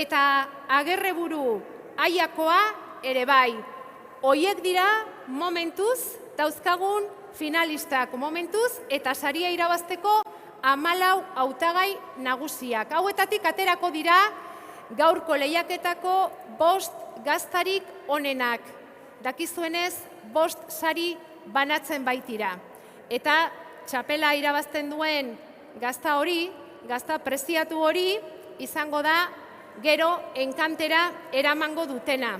eta Agerreburu Aiakoa ere bai. Hoiek dira momentuz dauzkagun finalistak momentuz eta saria irabazteko 14 hautagai nagusiak. Hauetatik aterako dira gaurko lehiaketako 5 gaztarik onenak. Dakizuenez 5 sari banatzen baitira. Eta txapela irabazten duen gazta hori, gazta preziatu hori, izango da gero enkantera eramango dutena.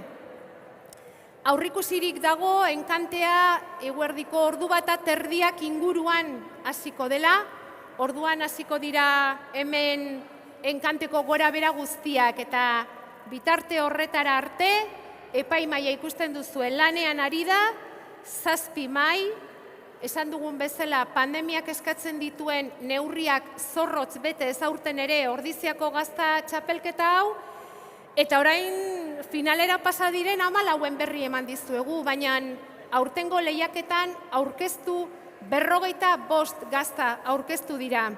Aurrikusirik dago enkantea eguerdiko ordu bat terdiak inguruan hasiko dela. Orduan hasiko dira hemen enkanteko gora bera guztiak eta bitarte horretara arte epaimaia ikusten duzuen lanean ari da 7 mahai, esan dugun bezala pandemiak eskatzen dituen neurriak zorrotz bete ez aurten ere Ordiziako gazta txapelketa hau, eta orain finalera pasa diren 14 berri eman dizuegu, baina aurtengo lehiaketan aurkeztu 45 gazta aurkeztu dira.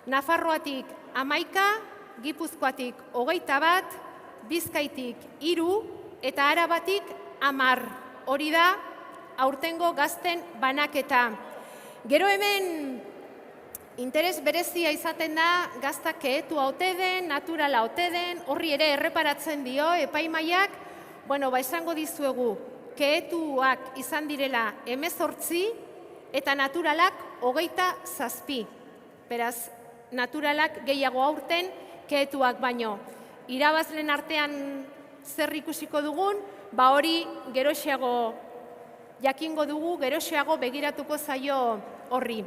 Nafarroatik 11, Gipuzkoatik 21, Bizkaitik 3 eta Arabatik 10. Hori da aurtengo gazten banaketa. Gero hemen interes berezia izaten da gazta kehetua ote den, naturala ote den, horri ere erreparatzen dio epaimaiak, esango dizuegu, kehetuak izan direla 18 eta naturalak 27. Beraz, naturalak gehiago aurten kehetuak baino. Irabazlen artean zer ikusiko dugun, hori geroxeago jakingo dugu, geroxeago begiratuko zaio horri.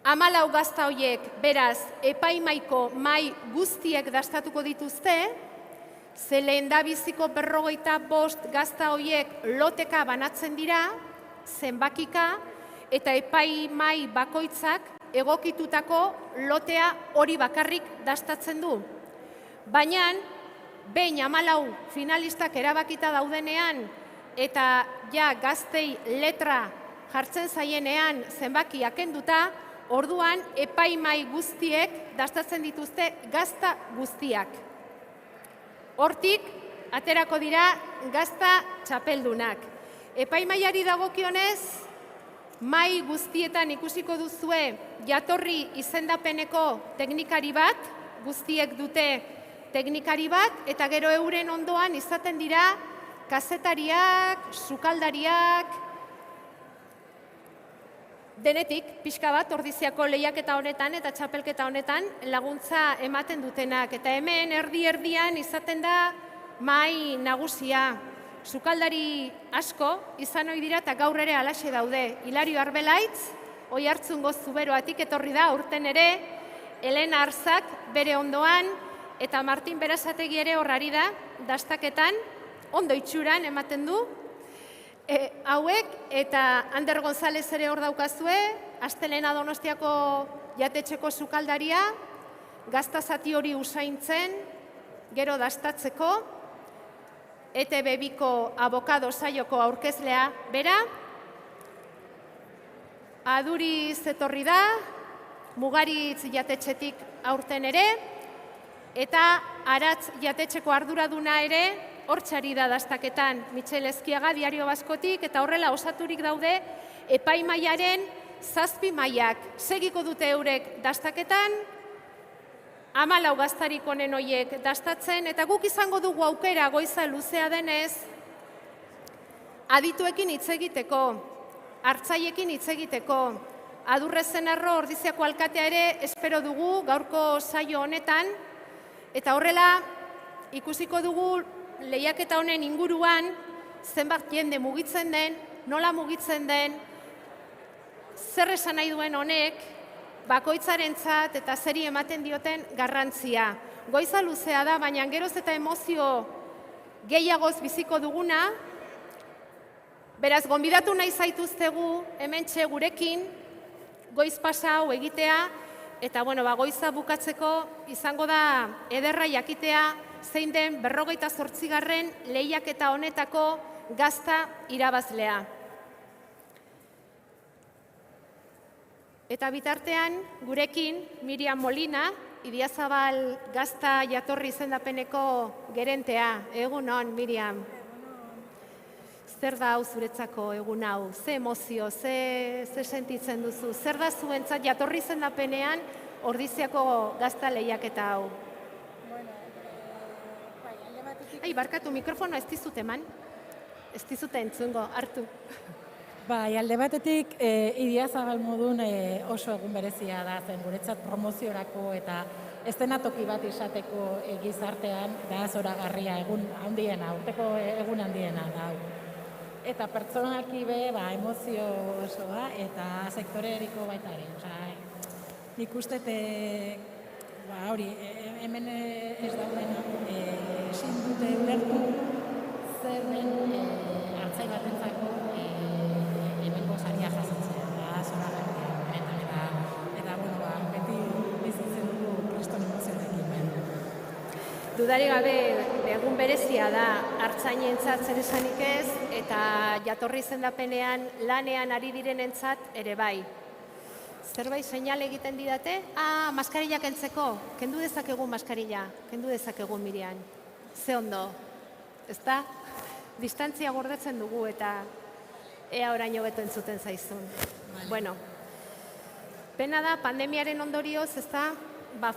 14 gazta horiek, beraz, epaimaiko mahai guztiek dastatuko dituzte, ze lehendabiziko 45 gazta horiek loteka banatzen dira, zenbakika, eta epaimai bakoitzak egokitutako lotea hori bakarrik dastatzen du. Baina, behin 14 finalistak erabakita daudenean, eta ja gaztei letra jartzen zaienean zenbakiak kenduta, orduan epaimai guztiek dastatzen dituzte gazta guztiak. Hortik, aterako dira gazta txapeldunak. Epaimaiari dagokionez, mahai guztietan ikusiko duzue jatorri izendapeneko teknikari bat, guztiek dute teknikari bat, eta gero euren ondoan izaten dira kazetariak, sukaldariak, denetik, pixka bat, Ordiziako lehiaketa honetan eta txapelketa honetan laguntza ematen dutenak. Eta hemen erdi-erdian izaten da mahai nagusia. Sukaldari asko izan ohi dira eta gaur ere halaxe daude. Hilario Arbelaitz, Oiartzungo Zuberoatik etorri da, urten ere, Elena Arzak bere ondoan, eta Martin Berazategi ere horrari da, dastaketan, ondo itxuran ematen du. Hauek eta Ander González ere hor daukazue, Astelena Donostiako jatetxeko sukaldaria, gazta zati hori usaintzen, gero dastatzeko, ETB2ko abokado saioko aurkezlea bera, Aduriz etorri da, Mugaritz jatetxetik aurten ere, eta Aratz jatetxeko arduraduna ere, hortxari da dastaketan, Mitxel Ezkiaga, Diario Baskotik, eta horrela osaturik daude epaimaiaren 7 mahaiak. Segiko dute eurek dastaketan, 14 gaztarik honen horiek dastatzen, eta guk izango dugu aukera goiza luzea denez, adituekin hitz egiteko, hartzaiekin hitz egiteko, Adurrezen Arro Ordiziako alkatea ere espero dugu gaurko saio honetan, eta horrela ikusiko dugu lehiaketa honen inguruan zenbat jende mugitzen den, nola mugitzen den, zer esan nahi duen honek, bakoitzarentzat eta zeri ematen dioten garrantzia. Goiza luzea da, baina geroz eta emozio gehiagoz biziko duguna, beraz, gonbidatu nahi zaituztegu hementxe gurekin, goiz pasa hau egitea, eta goiza bukatzeko izango da ederra jakitea zein den 58. lehiaketa honetako gazta irabazlea. Eta bitartean gurekin Miriam Molina, Idiazabal Gazta jatorri izendapeneko gerentea. Egunon, Miriam. Zer da hau zuretzako egun hau? Ze emozio, ze sentitzen duzu? Zer da zuentzat jatorri izendapenean Ordiziako Gazta lehiaketa hau? Barkatu, mikrofonoa ez dizut eman. Ez dizut entzungo, hartu. Bai, alde batetik, Idiazabal modun oso egun berezia da zen guretzat promoziorako eta eszenatoki bat izateko gizartean da zoragarria egun handiena, urteko egun handiena da hau. Eta pertsonalki be, emozio osoa eta sektoreriko baita ere. Nik uste hori, hemen ez daudena ezin dute ulertu zer den hartzai batentzako hemengo saria jasotzea, zoragarria benetan eta beti bizitzen dugu kriston emozioarekin. Dudarik gabe egun berezia da artzainentzat zer esanik ez eta jatorri izendapenean lanean ari direnentzat ere bai. Zerbait seinale egiten didate? Maskarilla kentzeko. Kendu dezakegu maskarilla. Kendu dezakegu, Miriam. Ze ondo. Ezta? Distantzia gordetzen dugu eta ea oraino beto entzuten zaizun. Bueno, pena da pandemiaren ondorioz, ezta?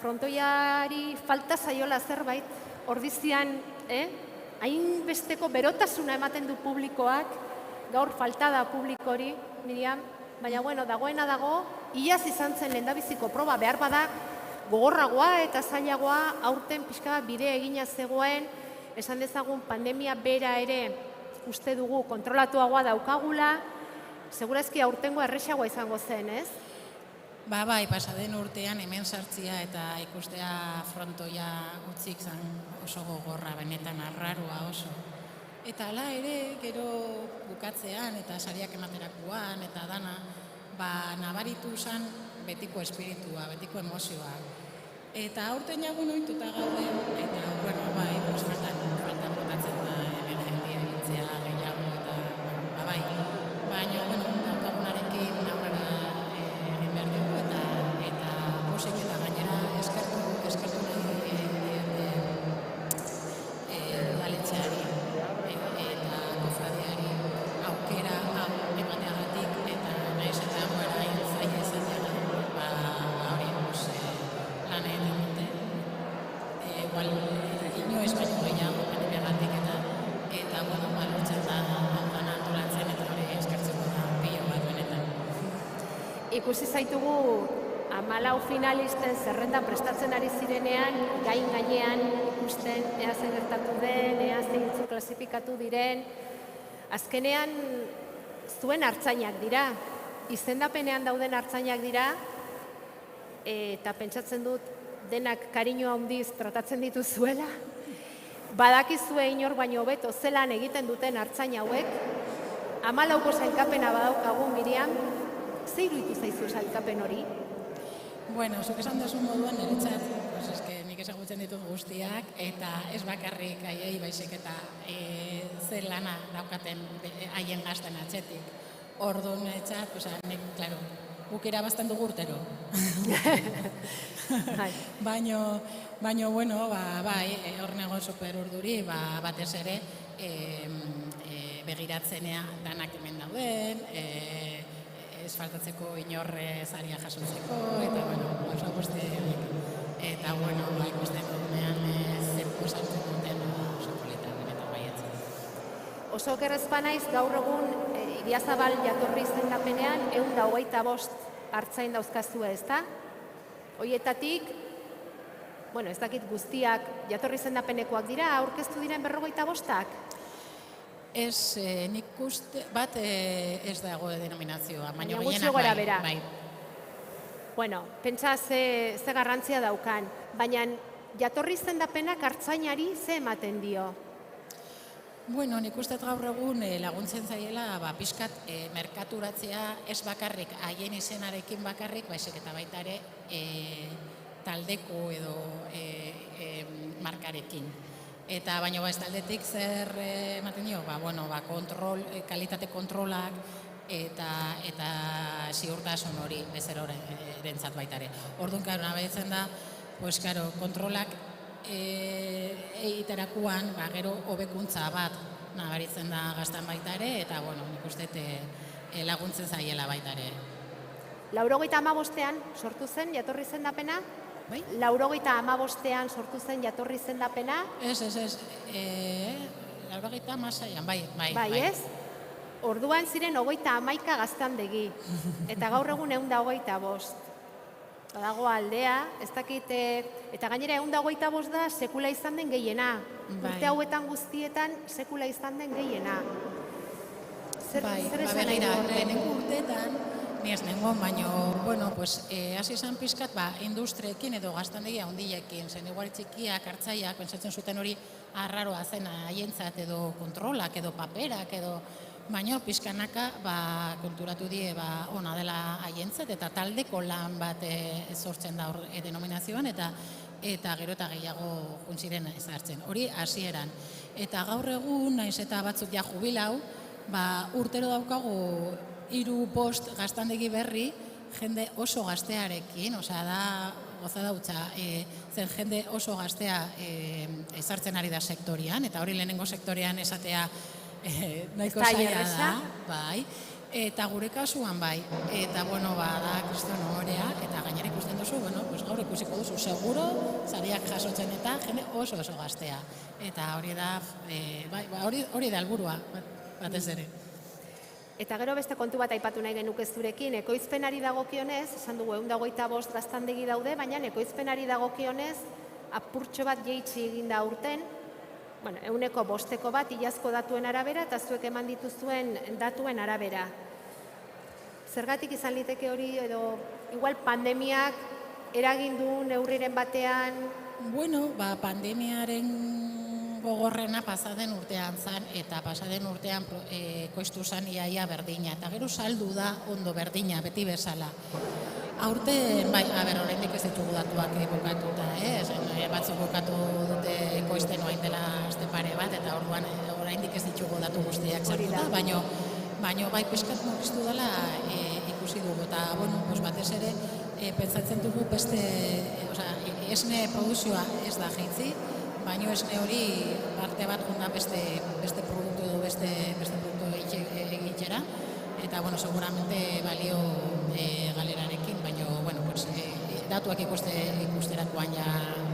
Frontoiari falta zaiola zerbait. Ordizian, hainbesteko berotasuna ematen du publikoak. Gaur falta da publikori, Miriam. Baina, dagoena dago, iaz izan zen lehendabiziko proba behar badak, gogorragoa eta zailagoa aurten pixka bat bide egina zegoen, esan dezagun pandemia bera ere uste dugu kontrolatuagoa daukagula, segurazki aurtengo erresagoa izango zen, ez? Bai, pasaden urtean hemen sartzia eta ikustea frontoia utzik zen oso gogorra, benetan arraroa oso. Eta hala ere, gero bukatzean eta sariak ematerakoan eta dana, nabaritu zen betiko espiritua, betiko emozioa. Eta aurten jagun ohituta gaude, eta, faltan botatzen da hemen jendia egitzea gehiago, eta, bai. Baina, daukagunarekin aurrera egin behar dugu, eta posik eta gainera eskertu nahi udaletxeari. Eta kofradiari aukera emateagatik eta nahiz eta gara zaila izatea hori lan egin dute. Igual, inoiz baino gehiago pandemiagatik eta lortzen da lan antolatzen eta hori eskertzeko da pilo bat benetan. Ikusi zaitugu 14 finalisten zerrenda prestatzen ari zirenean, gainean ikusten ea zer gertatu den, ea zeintzu klasifikatu diren. Azkenean zuen hartzainak dira, izendapenean dauden hartzainak dira, eta pentsatzen dut denak kariño handiz tratatzen dituzuela. Badakizue inor baino hobeto zelan egiten duten hartzain hauek, 14ko sailkapena badaukagu, Miriam, ze iruditu zaizu sailkapen hori? Zuk esan duzu moduan niretzat, nik ezagutzen ditut guztiak, eta ez bakarrik haiei baizik eta zer lana daukaten haien gazten atzetik. Orduan niretzat, nik, klaro, guk irabazten dugu urtero. Baina, bai, hor nego super urduri, batez ere, begiratzenea danak hemen dauden, ez faltatzeko inorre zaria jasotzeko, eta, oso guzti eta, ikusten dugunean zerko sartzen duten oso polita, benetan baiatzen. Oso okerrezpa naiz gaur egun Idiazabal jatorri izendapenean 125 hartzain dauzkazue, ezta? Hoietatik, ez dakit guztiak jatorri izendapenekoak dira, aurkeztu diren 55-ak? Ez, nik uste, bat ez dago denominazioa, baina gutxi gora bera. Bai. Pentsa ze garrantzia daukan, baina jatorri izendapenak hartzainari ze ematen dio? Nik uste gaur egun laguntzen zaiela pixkat merkaturatzea ez bakarrik, haien izenarekin bakarrik, baizik eta baita ere taldeko edo markarekin. Eta baina ez taldetik zer ematen dio, kalitate kontrolak eta ziurtasun hori bezerorentzat baita ere. Orduan, nabetzen da, pues, claro, kontrolak egiterakoan, gero hobekuntza bat nabaritzen da gaztan baita ere, eta, bueno, nik uste laguntzen zaiela baita ere. 85ean sortu zen jatorri zendapena? Bai? 85ean sortu zen jatorri zendapena? Ez, 96an, bai. Bai, ez? Orduan ziren 31 gaztandegi, eta gaur egun 125. Dago aldea, ez dakit, eta gainera 125 da sekula izan den gehiena. Urte hauetan guztietan sekula izan den gehiena. Zer esan nahi du horrek? Lehenengo urteetan, ni ez nengoen, baina, bueno, pues, hasi izan pizkat, industriekin edo gaztandegi handiekin, zen igual txikiak, hartzaiak, pentsatzen zuten hori arraroa zen haientzat edo kontrolak edo paperak edo, baina pizkanaka konturatu die ona dela haientzat eta taldeko lan bat sortzen da denominazioan eta gero eta gehiago juntziren ezartzen. Hori hasieran. Eta gaur egun, naiz eta batzuk ja jubilau, urtero daukagu 3-5 gaztandegi berri, jende oso gaztearekin, osea da gozada hutsa, zen jende oso gaztea ezartzen ari da sektorian, eta hori lehenengo sektorian esatea nahiko zaila da, bai, eta gure kasuan bai, eta bueno, da kriston ohorea, eta gainera ikusten duzu, bueno, pues gaur ikusiko duzu, seguro, sariak jasotzen eta jende oso gaztea, eta hori da, hori da helburua, batez ere. Eta gero beste kontu bat aipatu nahi genuke zurekin, ekoizpenari dagokionez, esan dugu 125 gaztandegi daude, baina ekoizpenari dagokionez apurtxo bat jeitsi egin da urten, 105 bat iazko datuen arabera eta zuek eman dituzuen datuen arabera. Zergatik izan liteke hori edo igual pandemiak eragin du neurriren batean? Bueno, pandemiaren gogorrena pasaden urtean zan, eta pasaden urtean koiztu zan iaia berdina, eta gero saldu da ondo berdina, beti bezala. Aurten, oraindik ez ditugu datuak bukatuta, batzuk bukatu dute ekoizten orain dela aste pare bat, eta orduan oraindik ez ditugu datu guztiak sartuta, baina bai pixkat murriztu dela ikusi dugu, eta batez ere pentsatzen dugu beste, esne produzioa ez da jaitzi, baina esne hori parte bat junda beste produktu edo beste produktu egitera, eta seguramente balio galerarekin, baina datuak ikusterakoan ja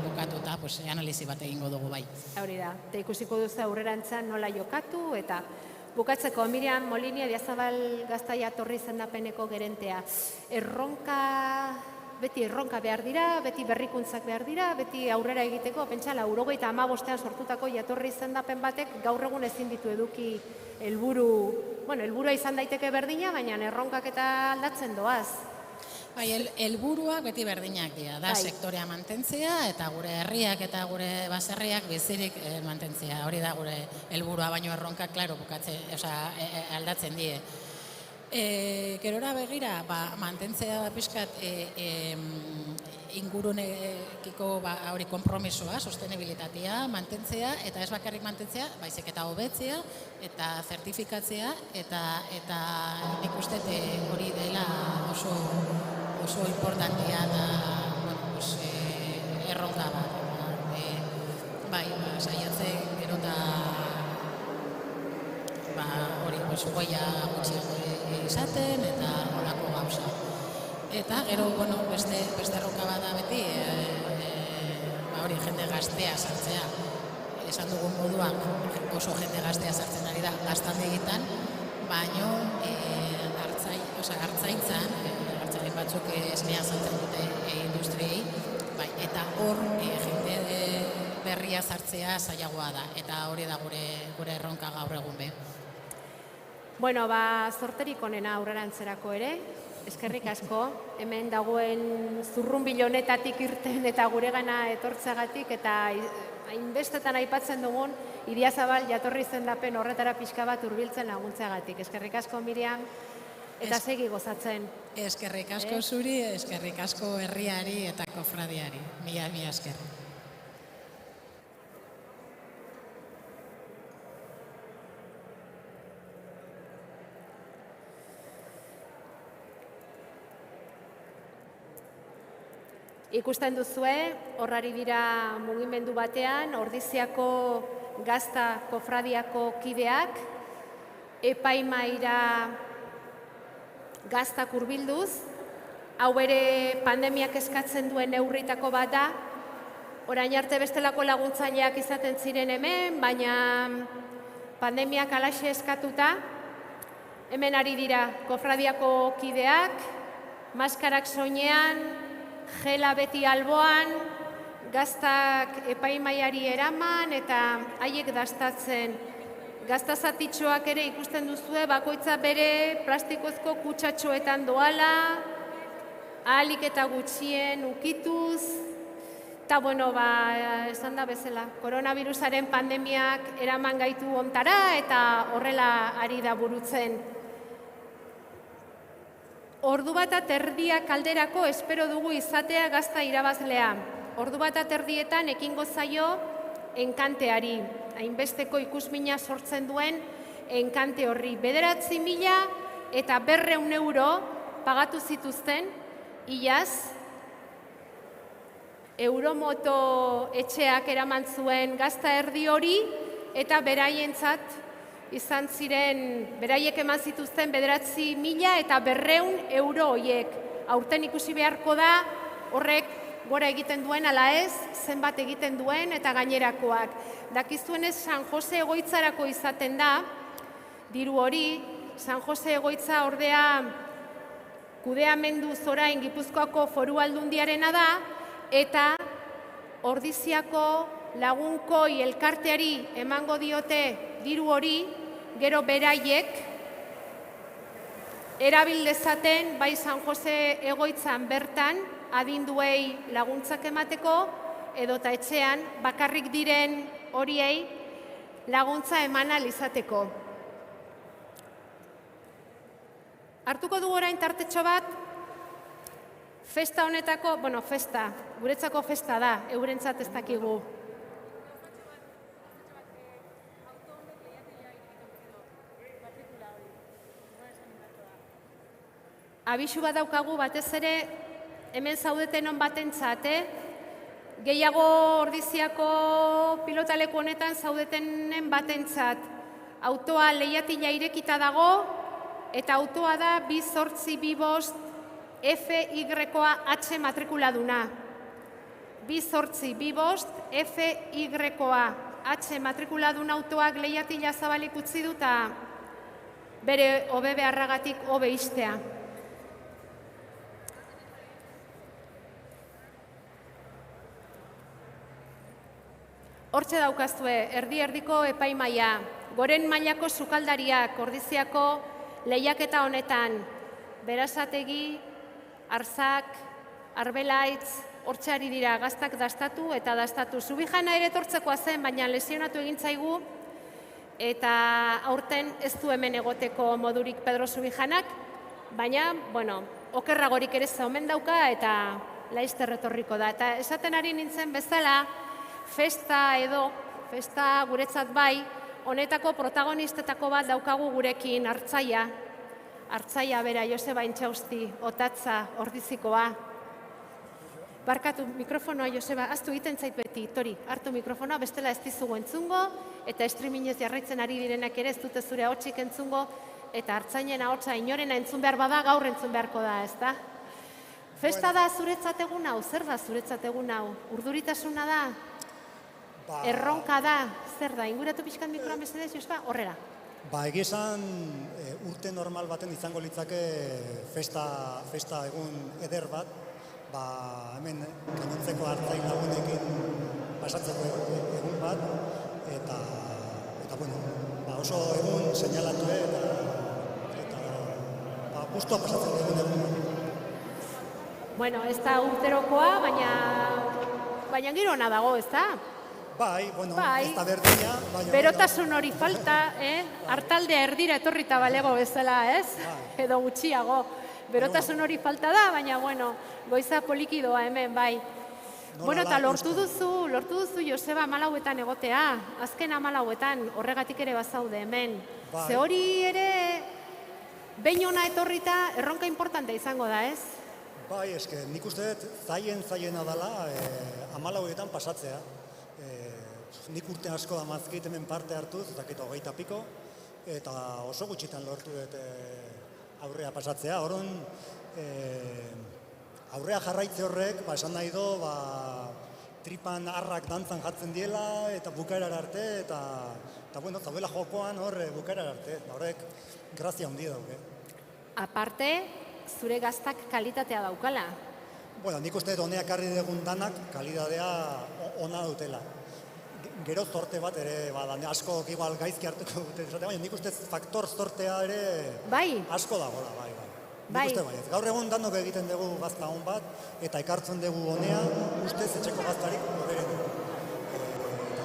bukatuta, analizi bat egingo dugu bai. Hori da, eta ikusiko duzu aurrerantzan nola jokatu, eta bukatzeko Miriam Molini Ediazabal Gazta jatorri zendapeneko gerentea. Beti erronka behar dira, beti berrikuntzak behar dira, beti aurrera egiteko, pentsa 95ean sortutako jatorri zendapen batek gaur egun ezin ditu eduki helburua izan daiteke berdina, baina erronkak eta aldatzen doaz. Bai, helburuak beti berdinak dira, da sektorea mantentzea eta gure herriak eta gure baserriak bizirik mantentzea. Hori da gure helburua, baino erronkak, klaro, aldatzen die. Gerora begira, mantentzea pixkat ingurunekiko hori konpromisoa, sostenibilitatea, mantentzea, eta ez bakarrik mantentzea, baizik eta hobetzea, eta zertifikatzea, eta nik uste hori dela oso importantea da erronka bat. Bai, saiatzen gero eta hori goia gutxiago izaten eta holako gauza. Eta gero, beste erronka bat da beti, hori jende gaztea sartzea. Esan dugun moduan oso jende gaztea sartzen ari da gaztandegitan, baino hartzaintzan, hartzaile batzuk esnean sartzen dute industriei, eta hor jende berria sartzea zailagoa da, eta hori da gure erronka gaur egun be. Zorterik onena aurrerantzerako ere, eskerrik asko, hemen dagoen zurrunbilo honetatik irten eta guregana etortzeagatik, eta hainbestetan aipatzen dugun Idiazabal jatorri zendapen horretara pixka bat hurbiltzen laguntzeagatik. Eskerrik asko Miriam, eta segi gozatzen. Eskerrik asko zuri, eskerrik asko herriari eta kofradiari. Mila esker. Ikusten duzue, horrari dira mugimendu batean, Ordiziako Gazta Kofradiako kideak, epaimaira gaztak hurbilduz, hau ere pandemiak eskatzen duen neurritako bat da, orain arte bestelako laguntzaileak izaten ziren hemen, baina pandemiak alaxe eskatuta, hemen ari dira kofradiako kideak, maskarak soinean, gela beti alboan, gaztak epaimaiari eraman eta haiek dastatzen. Gaztazatitxoak ere ikusten duzue, bakoitza bere plastikozko kutsatxoetan doala, ahalik eta gutxien ukituz, eta bueno, esan da bezala, koronavirusaren pandemiak eraman gaitu ontara eta horrela ari da burutzen. Ordu bat aterdiak alderako espero dugu izatea gazta irabazlea. Ordu bat aterdietan ekingo zaio enkanteari, hainbesteko ikusmina sortzen duen enkante horri. 9.000 eta 200 euro pagatu zituzten, iaz, Euromoto etxeak eraman zuen gazta erdi hori eta beraientzat izan ziren, beraiek eman zituzten 9.000 eta 200 euro horiek. Aurten ikusi beharko da horrek gora egiten duen ala ez, zenbat egiten duen eta gainerakoak. Dakizuenez San Jose egoitzarako izaten da, diru hori, San Jose egoitza ordea kudeamendu zorain Gipuzkoako Foru Aldundiarena da, eta Ordiziako lagunkoi elkarteari emango diote diru hori, gero beraiek erabil dezaten bai San Jose egoitzan bertan adinduei laguntzak emateko edota etxean bakarrik diren horiei laguntza eman ahal izateko. Hartuko dugu orain tartetxo bat, festa honetako, guretzako festa da, eurentzat ez dakigu. Abisu bat daukagu batez ere hemen zaudetenon batentzat, gehiago Ordiziako pilotaleku honetan zaudetenen batentzat. Autoa leihatila irekita dago eta autoa da 2825 FY-H matrikuladuna. 2825 FY-H matrikuladuna autoak leihatila zabalik utzi du eta bere hobe beharragatik hobe istea. Hortxe daukazue, erdi-erdiko epaimaia, goren mailako sukaldariak, Ordiziako lehiaketa honetan, Berazategi, Arzak, Arbelaitz, hortxe ari dira gaztak dastatu eta dastatu. Subijana ere etortzekoa zen, baina lesionatu egin zaigu, eta aurten ez du hemen egoteko modurik Pedro Subijanak, baina, okerragorik ere omen dauka eta laizter etorriko da. Eta esaten ari nintzen bezala, festa guretzat bai, honetako protagonistetako bat daukagu gurekin, Artzaia. Artzaia bera, Joseba Intxausti, Otatza, Ordizikoa. Barkatu mikrofonoa, Joseba, aztu egiten zait beti, Tori, hartu mikrofonoa, bestela ez dizugu entzungo, eta streamingez jarraitzen ari direnak ere ez dute zure ahotsik entzungo, eta Artzainen ahotsa inorena entzun behar bada, gaur entzun beharko da, ez da? Festa da zuretzat egun hau, zer da zuretzat egun hau? Urduritasuna da? Erronka da, zer da? Inguratu pixkat mikroan mesedez, Joseba, horrela. Egizan urte normal baten izango litzake festa egun eder bat, hemen gainontzeko Artzain lagunekin pasatzeko egun bat, eta oso egun seinalatu eta gustua pasatzen egun. Ez da urterokoa, baina gero ona dago, ez da? Ez da berdina. Berotasun hori falta, hartaldea erdira etorrita balego bezala, ez? Edo gutxiago. Berotasun hori falta da, baina, goiza polikidoa hemen, bai. Eta lortu duzu, Joseba, 14etan egotea. Azken 14etan, horregatik ere bazaude hemen. Ze hori ere, behin ona etorrita, erronka importante izango da, ez? Bai, eske nik uste dut zaiena dela 14etan pasatzea. Nik urte asko da mazkit hemen parte hartuz, ez dakit 20 piko, eta oso gutxitan lortu dut aurrea pasatzea. Orduan, aurrea jarraitze horrek, esan nahi do, tripan harrak dantzan jatzen diela, eta bukaerara arte, eta bueno, zaudela jokoan hor bukaerara arte. Horrek grazia handia dauke. Aparte, zure gaztak kalitatea daukala. Bueno, nik uste dut honeak harri dugun danak kalidadea ona dutela. Gero zorte bat ere, asko igual gaizki hartuko dute, baina nik uste faktor zortea ere asko dagoela, bai. Nik uste bai, gaur egun danok egiten dugu gazta hon bat, eta ekartzen dugu honea, ustez etxeko gaztarik hoberen dugu. Eta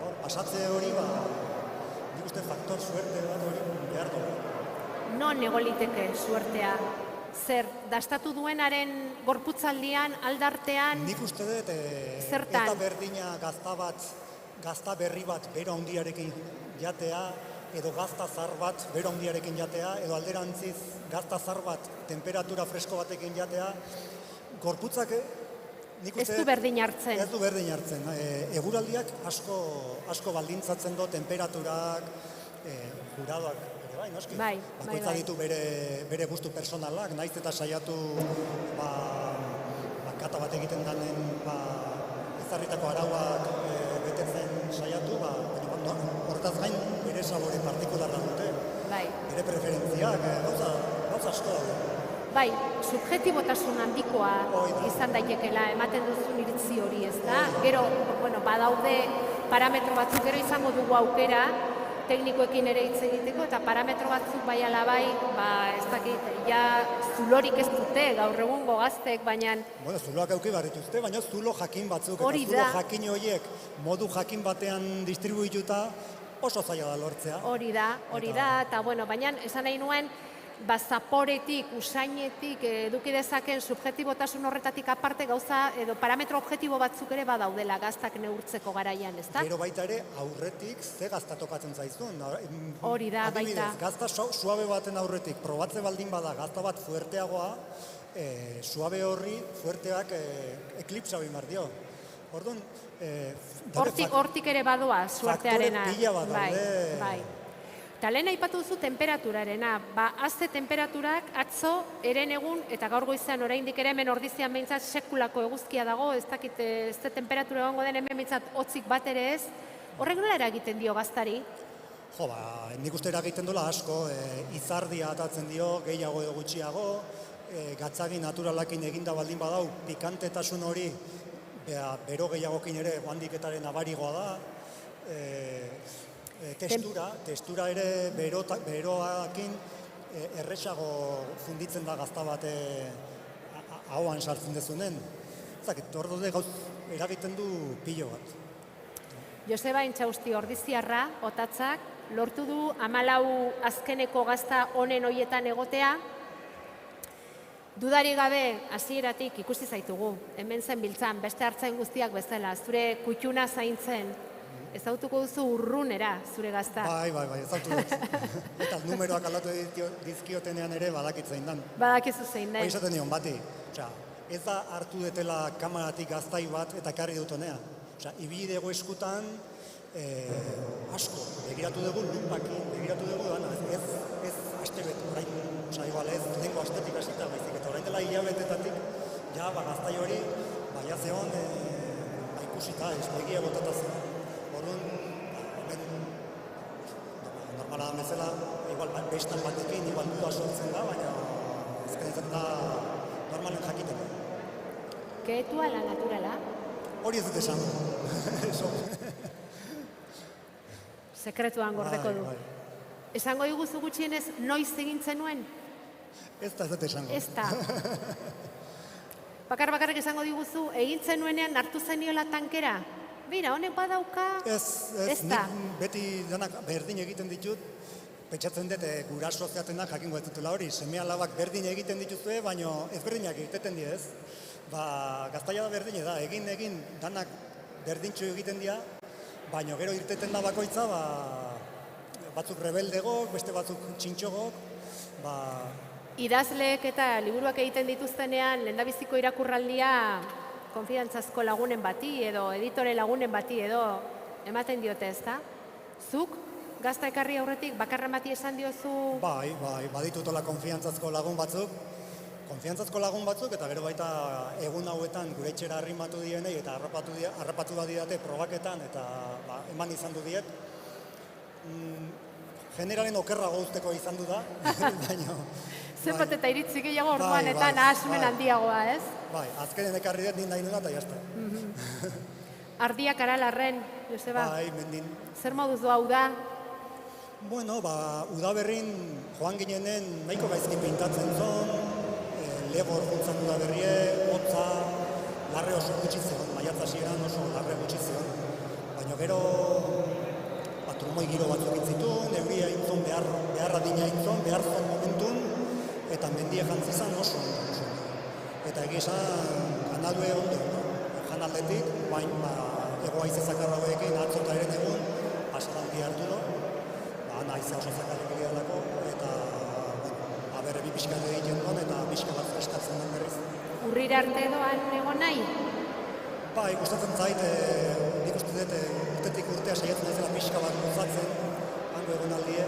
hor, pasatze hori, nik uste faktor suerte bat hori behar dugu. Non egoliteke suertea? Zer, dastatu duenaren gorputzaldian, aldartean, nik uste dut, zertan? Eta berdina gazta berri bat bero handiarekin jatea, edo gazta zar bat bero handiarekin jatea, edo alderantziz gazta zar bat temperatura fresko batekin jatea, gorputzak nik uste... Ez du berdin hartzen. Ez du berdin hartzen. Eguraldiak asko baldintzatzen do, temperaturak, juradoak, bai, noski. Bakoitza ditu bere gustu personalak, naiz eta saiatu kata bat egiten danen ezarritako arauak betetzen saiatu, hortaz gain bere sabore partikularra dute, bere preferentziak, gauza asko daude. Bai, subjektibotasun handikoa izan daitekela ematen duzun iritzi hori, ez da? Gero, badaude parametro batzuk, gero izango dugu aukera, teknikoekin ere hitz egiteko, eta parametro batzuk bai ala bai, ez dakit, ja zulorik ez dute gaur egungo gaztek, baina... Bueno, zuloak auki barrituzte, baina zulo jakin batzuk, eta zulo jakin horiek modu jakin batean distribuituta oso zaila da lortzea. Hori da, eta baina esan nahi nuen, zaporetik, usainetik, eduki dezaken subjektibotasun horretatik aparte gauza, edo parametro objektibo batzuk ere badaudela gaztak neurtzeko garaian, ez da? Gero baita ere, aurretik ze gazta tokatzen zaizun. Hori da, baita. Adibidez, gazta suabe baten aurretik, probatze baldin bada gazta bat fuerteagoa, suabe horri fuerteak eklipsa behar dio. Orduan... Hortik ere badoa, suertearena. Faktore pila bat daude. Bai. Eta lehen aipatu duzu temperaturarena. Azte temperaturak atzo, eren egun, eta gaur goizean oraindik ere hemen ordizian behintzat sekulako eguzkia dago, ez dakit ez temperatura egongo den hemen behintzat hotzik bat ere ez. Horrek nola eragiten dio gaztari? Jo, nik uste eragiten dola asko, izardia atatzen dio, gehiago edo gutxiago, gatzagi naturalakin eginda baldin badau, pikantetasun hori, bero gehiagokin ere handiketaren abarigoa da, testura ere beroakin erresago funditzen da gazta bat ahoan sartzen dezunen. Zakit, hor dode gauz eragiten du pilo bat. Joseba Intxausti ordiziarra, otatzak, lortu du 14 azkeneko gazta honen hoietan egotea. Dudari gabe, hasieratik ikusi zaitugu, hemen zen biltzan, beste hartzain guztiak bezala, zure kutxuna zaintzen, ezautuko duzu urrunera zure gazta. Bai, ezautu dut. Eta numeroak aldatu dizkiotenean ere badakitzein dan. Badakizu zein den. Hoi esaten nion bati, ez da hartu detela kamaratik gaztai bat eta ekarri dut honea. Ibili dugu eskutan, asko, begiratu dugu lupakin, begiratu dugu dana, ez aste bet, orain, igual ez, lehenko astetik hasita, baizik, eta orain dela hilabetetatik, gaztai hori, zeon, ikusita, espegia botata zen. Orduan, normala da bezala, igual bestan batekin, igual duda sortzen da, baina ezkenetzen da normalen jakiteko. Keetua la naturala? Hori ez dut esan. Sekretuan gordeko du. Esango diguzu gutxienez, noiz egintzen nuen? Ez dut esango. Ez da. Bakarrik esango diguzu, egintzen nuenean hartu zeniola tankera? Bira, honek badauka? Ez, nik beti danak berdin egiten ditut, pentsatzen dut guraso zeatenak jakingo ez dutela hori, seme alabak berdin egiten dituzue, baina ez berdinak egiten die ez. Gaztaia da berdine da, egin danak berdintxo egiten dira, baina gero irteten da bakoitza, batzuk rebeldegok, beste batzuk txintxogok, idazleek eta liburuak egiten dituztenean lehendabiziko irakurraldia konfidantzazko lagunen bati edo editore lagunen bati edo ematen diote, ezta? Zuk gazta ekarri aurretik bakarren bati esan diozu? Bai, baditutola konfiantzazko lagun batzuk, eta gero baita egun hauetan gure etxera arrimatu dienei eta harrapatu badidate probaketan eta eman izan du diet. Generalen okerra usteko izan du da, baina... Zenbat eta iritzi gehiago orduan eta nahasmen handiagoa, ez? Bai, azkenen ekarri dut nint nahi nuna eta jazta. Ardiak aralarren, Joseba? Bai, mendin. Zer moduz doa uda? Bueno, udaberrin joan ginenen nahiko gaizki pintatzen zon, legor juntzan udaberrie, hotza, larre oso gutxi zegoen, maiatz hasieran oso larre gutxi zegoen. Baina gero, trumoi giro batzuk intzitun, euria intzon, beharra dina intzon, behar zon momentun, eta mendie jantzizan oso. Eta egizan, kanalue ondo, janaldetik, bain, ego aize zakarra hauekin, atzota eren egun, pasadaldi hartu do, naizea oso zakarrik egialako, eta berre bi pixkat egiten duen, eta pixka bat freskatzen den berriz. Urrira arte doan egon nahi? Bai, gustatzen zait, nik uste dut urtetik urtea saiatzen naizela pixka bat gozatzen, hango egonaldie,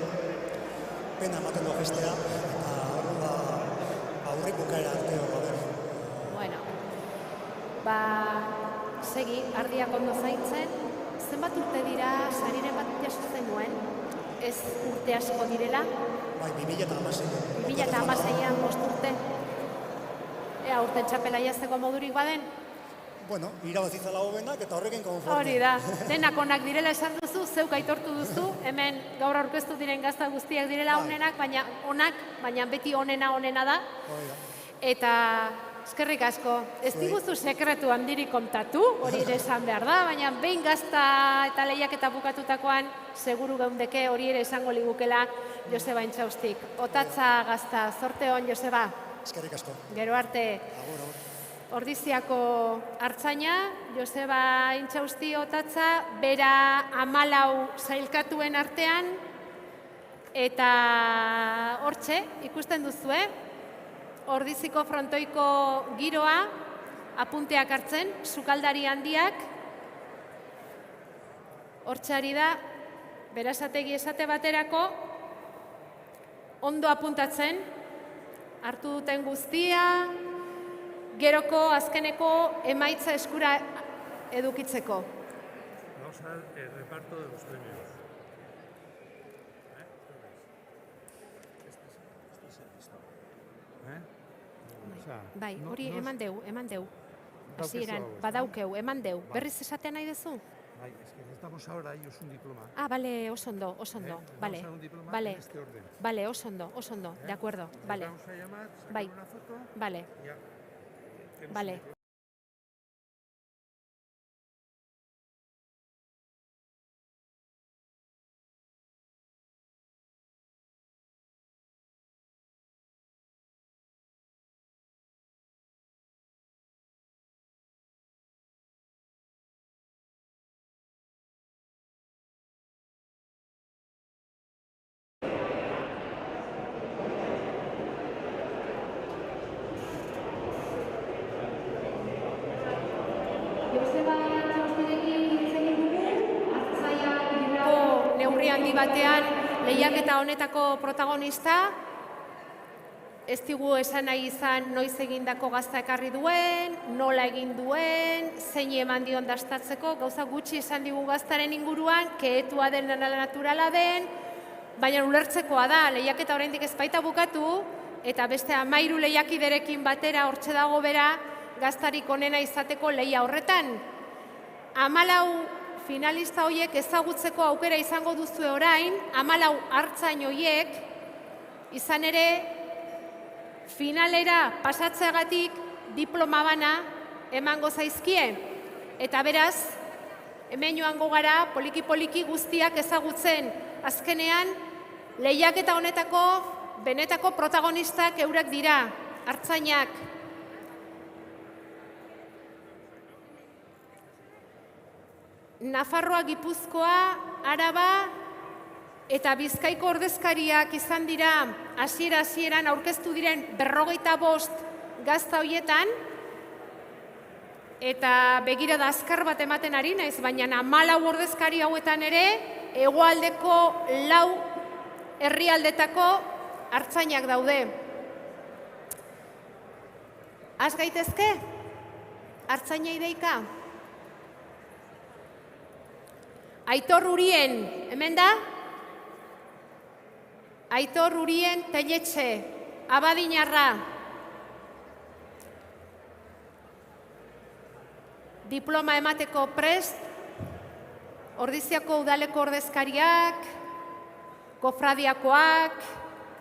pena ematen du gestea, eta aurrik bukaera arte hor, Bueno, segi, ardiak ondo zaintzen, zenbat urte dira sariren bat jaso zenuen, ez urte asko direla? Bai, 2016. 2016an 5 urte. Ea, urten txapela jazteko modurik baden? Bueno, irabazizala hobenak eta horrekin konforme. Hori da, denak onak direla esan duzu, zeuk aitortu duzu, hemen gaur aurkeztu diren gazta guztiak direla onenak, baina onak, baina beti onena da. Hori da. Eta eskerrik asko, ez diguzu sekretu handiri kontatu, hori ere esan behar da, baina behin gazta eta lehiak eta bukatutakoan, seguru geundeke hori ere esango ligukela Joseba Intxaustik. Otatza gazta, zorte hon, Joseba. Eskerrik asko. Gero arte. Agur. Ordiziako hartzaina, Joseba Intxausti Otatza, bera 14 sailkatuen artean, eta hortxe, ikusten duzu, Ordiziko frontoiko giroa, apunteak hartzen, sukaldari handiak, hortxe ari da, berasategi esate baterako, ondo apuntatzen, hartu duten guztia, geroko azkeneko emaitza eskura edukitzeko. Vamos al reparto de los premios. Bai, hori eman deu. Hasieran, badaukeu, eman deu. Berriz esatea nahi duzu? Bai, es que necesitamos ahora ellos un diploma. Ah, bale, oso ondo. Bale, Vamos a un diploma bale, en este orden. bale, oso ondo, de acuerdo, bale. Vamos a llamar, sacar Bai, una foto. bale, Ya. Tenemos bale. un diploma. Neurri handi batean, lehiaketa honetako protagonista, ez digu esan nahi izan noiz egindako gazta ekarri duen, nola egin duen, zein eman dion dastatzeko, gauza gutxi esan digu gaztaren inguruan, keetua den naturala den, baina ulertzekoa da, lehiaketa oraindik ez baita bukatu, eta beste 13 lehiakiderekin batera hortxe dago bera, gaztarik onena izateko lehia horretan. 14 finalista horiek ezagutzeko aukera izango duzue orain, 14 hartzain horiek, izan ere, finalera pasatzeagatik diploma bana emango zaizkie. Eta beraz, hemen joango gara poliki-poliki guztiak ezagutzen. Azkenean, lehiaketa honetako benetako protagonistak eurak dira, hartzainak. Nafarroa, Gipuzkoa, Araba eta Bizkaiko ordezkariak izan dira hasieran aurkeztu diren 45 gazta hoietan, eta begira da azkar bat ematen ari naiz, baina 14 ordezkari hauetan ere, hegoaldeko 4 herrialdetako artzainak daude. Az gaitezke? Artzainei deika? Aitor Urien, hemen da? Aitor Urien Telletxe, Abadiñarra. Diploma emateko prest, Ordiziako udaleko ordezkariak, kofradiakoak,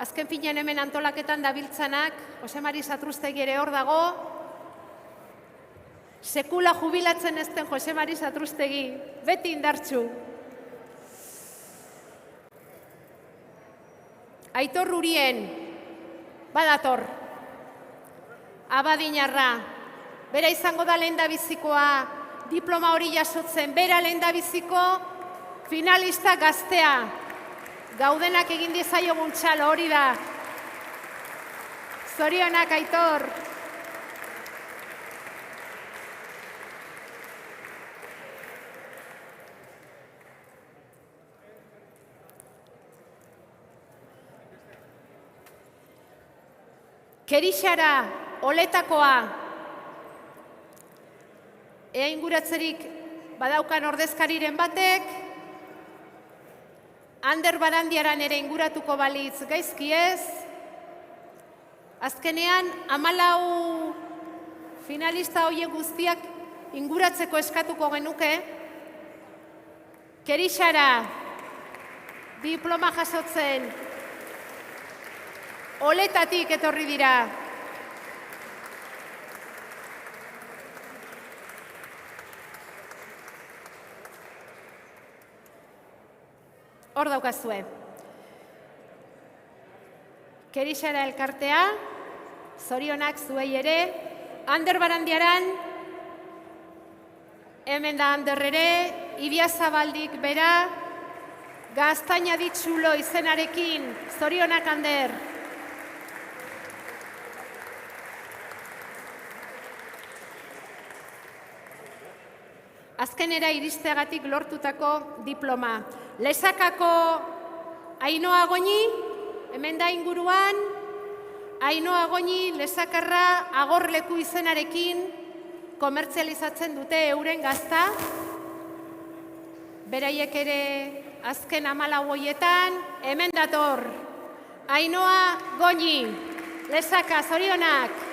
azken finean hemen antolaketan dabiltzanak, Jose Mari Satrustegi ere hor dago, sekula jubilatzen ezten Jose Mari Satrustegi, beti indartsu. Aitor Urien, badator, Abadiñarra, bera izango da lehendabizikoa, diploma hori jasotzen, bera lehendabiziko finalista gaztea. Gaudenak egin diezaiogun txalo, hori da. Zorionak, Aitor. Kerixara, Oletakoa. Ea inguratzerik badaukan ordezkariren batek, Ander Barandiaran ere inguratuko balitz gaizki ez. Azkenean, 14 finalista hoien guztiak inguratzeko eskatuko genuke. Kerixara, diploma jasotzen, Oletatik etorri dira. Hor daukazue. Kerixara elkartea, zorionak zuei ere, Ander Barandiaran, hemen da Ander ere, Ibiazabaldik bera, Gaztaina Ditxulo izenarekin, zorionak Ander. Azkenera iristeagatik lortutako diploma. Lesakako Ainoa Goñi, hemen da inguruan, Ainoa Goñi Lesakarra agorleku izenarekin komertzializatzen dute euren gazta. Beraiek ere azken 14 hoietan, hemen dator. Ainoa Goñi, Lesaka, zorionak.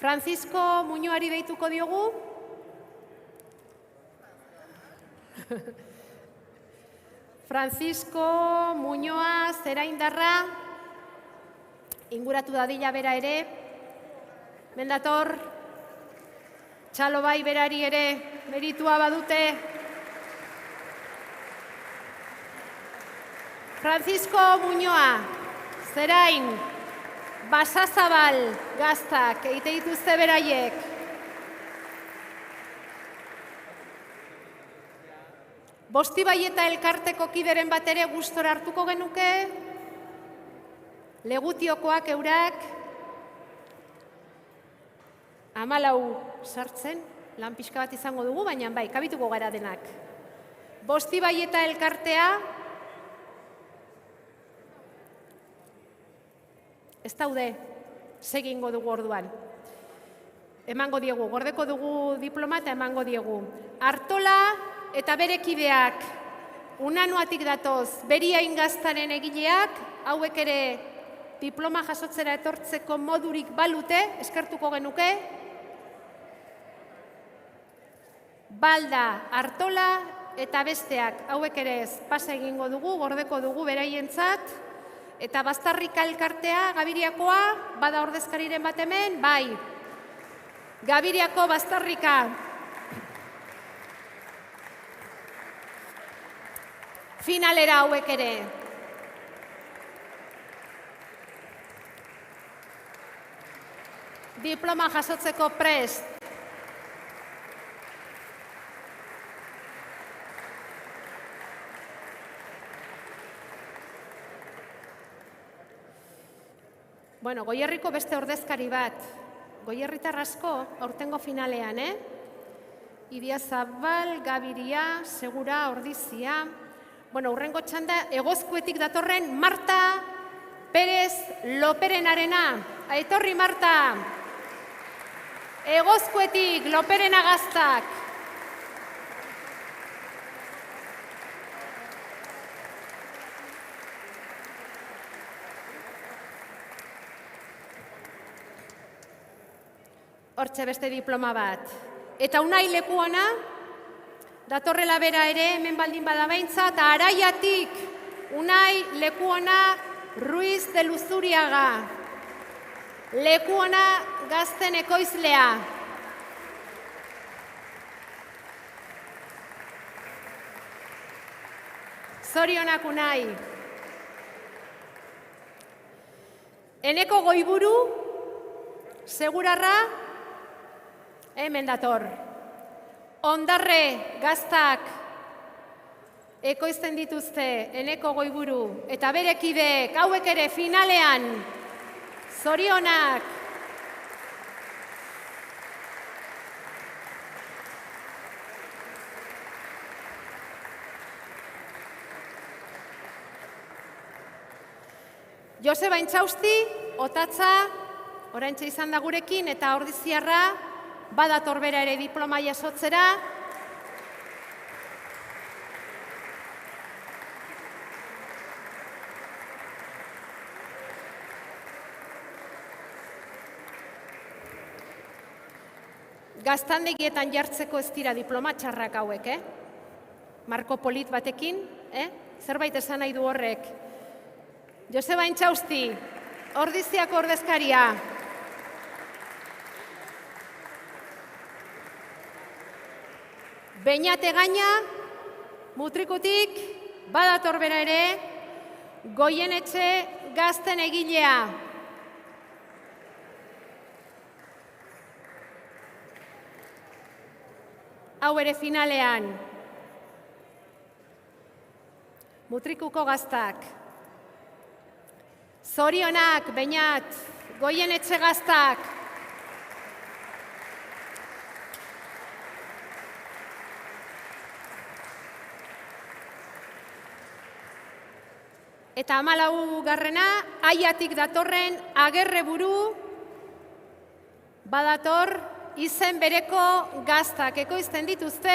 Francisco Muñoari deituko diogu. Francisco Muñoa zeraindarra, inguratu dadila bera ere, mendator, txalo bai berari ere meritua badute. Francisco Muñoa, zerain, Basazabal gaztak, eite dituzte beraiek. Bostibai eta elkarteko kideren bat ere gustora hartuko genuke. Legutiokoak eurak. 14 sartzen, lan pixka bat izango dugu, baina bai, kabituko gara denak. Bostibai eta elkartea. Ez daude, segingo dugu orduan. Emango diegu, gordeko dugu diploma eta emango diegu. Artola eta bere kideak, Unanoatik datoz, Beria Ingaztaren egileak, hauek ere diploma jasotzera etortzeko modurik balute, eskertuko genuke. Balda, Artola eta besteak, hauek ere ez, pasa egingo dugu, gordeko dugu beraientzat. Eta Bastarrika elkartea, Gabiriakoa, bada ordezkariren bat hemen, bai. Gabiriako Bastarrika. Finalera hauek ere. diploma jasotzeko prest. Bueno, Goierriko beste ordezkari bat. Goierritar asko aurtengo finalean, Idia Zabal, Gabiria, Segura, Ordizia. Bueno, urrengo txanda, Egozkuetik datorren Marta Pérez Loperenarena. Etorri, Marta. Egozkuetik, Loperena gaztak. Hortxe beste diploma bat. Eta Unai lekuona, datorrela bera ere, hemen baldin bada behintzat, eta Araiatik Unai lekuona Ruiz de Luzuriaga. Lekuona gazten ekoizlea. Zorionak Unai. Eneko Goiburu, Segurarra, hemen dator. Ondarre gaztak ekoizten dituzte Eneko Goiburu eta bere kideek hauek ere finalean. Zorionak. Joseba Intxausti, Otatza, oraintxe izan da gurekin, eta Ordiziarra, badator bera ere diploma jasotzera. Gaztandegietan jartzeko ez dira diploma txarrak hauek, Marko polit batekin, Zerbait esan nahi du horrek. Joseba Intxausti, Ordiziako ordezkaria. Beñate Gaina, Mutrikutik, badator bera ere, Goienetxe gazten egilea. Hau ere finalean. Mutrikuko gaztak. Zorionak, Beñat, Goienetxe gaztak. Eta 14garrena, Aiatik datorren Agerreburu, badator izen bereko gaztak ekoizten dituzte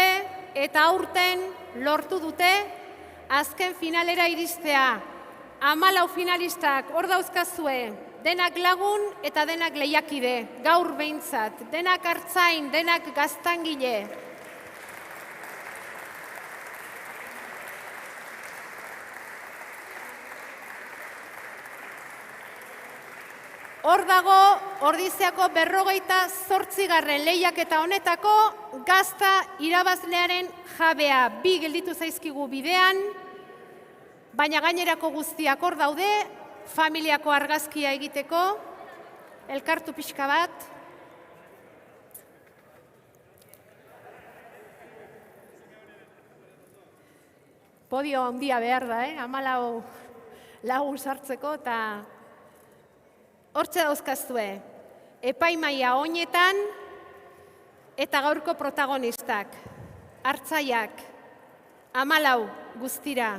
eta aurten lortu dute azken finalera iristea. 14 finalistak hor dauzkazue, denak lagun eta denak lehiakide, gaur behintzat, denak artzain, denak gaztangile. Hor dago, Ordiziako 58. lehiaketa honetako gazta irabazlearen jabea. 2 gelditu zaizkigu bidean, baina gainerako guztiak hor daude, familiako argazkia egiteko, elkartu pixka bat. Podio handia behar da, 14 lagun sartzeko, eta hortxe dauzkazue, epaimaia oinetan eta gaurko protagonistak, hartzaiak, 14 guztira.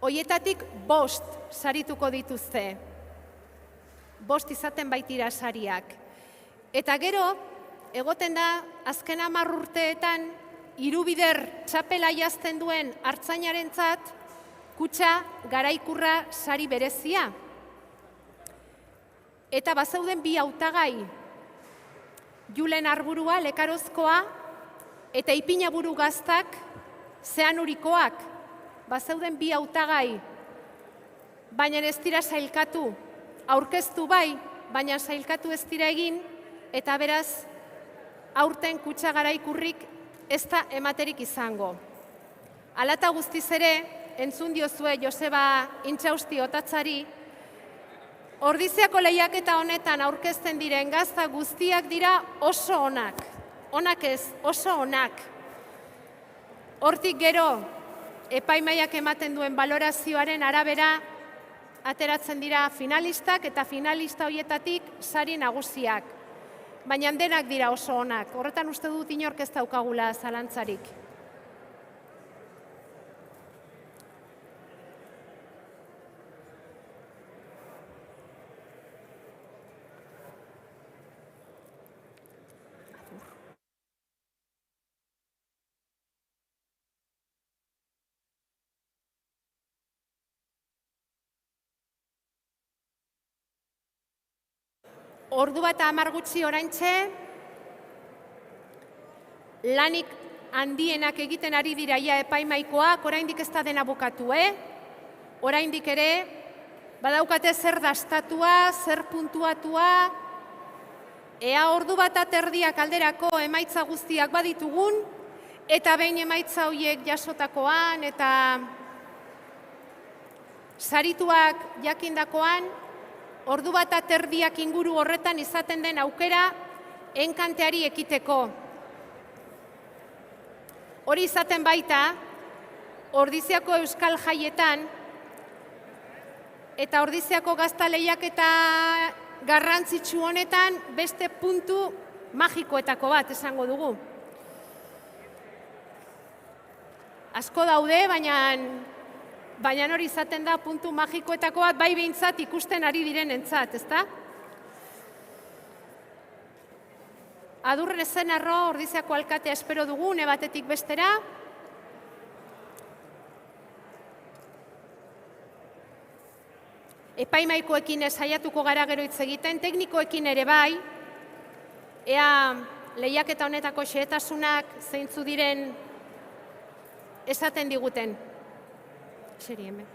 Hoietatik 5 sarituko dituzte, 5 izaten baitira sariak. Eta gero, egoten da, azken 10 urteetan, Hirubider txapela jazten duen hartzainarentzat, Kutxa Garaikurra sari berezia. Eta bazeuden 2 hautagai, Julen Arburua, Lekarozkoa, eta Ipinaburu gaztak, Zeanurikoak. Bazeuden 2 hautagai, baina ez dira sailkatu. Aurkeztu bai, baina sailkatu ez dira egin, eta beraz, aurten Kutxa Garaikurrik ez da ematerik izango. Hala guztiz ere, entzun diozue Joseba Intxausti Otatzari, Ordiziako lehiaketa honetan aurkezten diren gazta guztiak dira oso onak. Onak ez, oso onak. Hortik gero, epaimaiak ematen duen balorazioaren arabera ateratzen dira finalistak eta finalista horietatik sari nagusiak. Baina denak dira oso onak. Horretan uste dut inork ez daukagula zalantzarik. Ordu bat 10 gutxi oraintxe, lanik handienak egiten ari dira ja epaimaikoak, oraindik ez da dena bukatu, Oraindik ere, badaukate zer dastatua, zer puntuatua, ea ordu bat aterdiak alderako emaitza guztiak baditugun, eta behin emaitza horiek jasotakoan, eta sarituak jakindakoan, ordu bat aterdiak inguru horretan izaten den aukera enkanteari ekiteko. Hori izaten baita, Ordiziako Euskal Jaietan eta Ordiziako gazta lehiaketa garrantzitsu honetan beste puntu magikoetako bat esango dugu. Asko daude, baina hori izaten da puntu magikoetako bat bai behintzat ikusten ari direnentzat, ezta? Adurren Ezenarro Ordiziako alkatea espero dugu, une batetik bestera. Epaimaikoekin saiatuko gara gero hitz egiten, teknikoekin ere bai, ea lehiaketa honetako xehetasunak zeintzu diren esaten diguten. Seri hemen.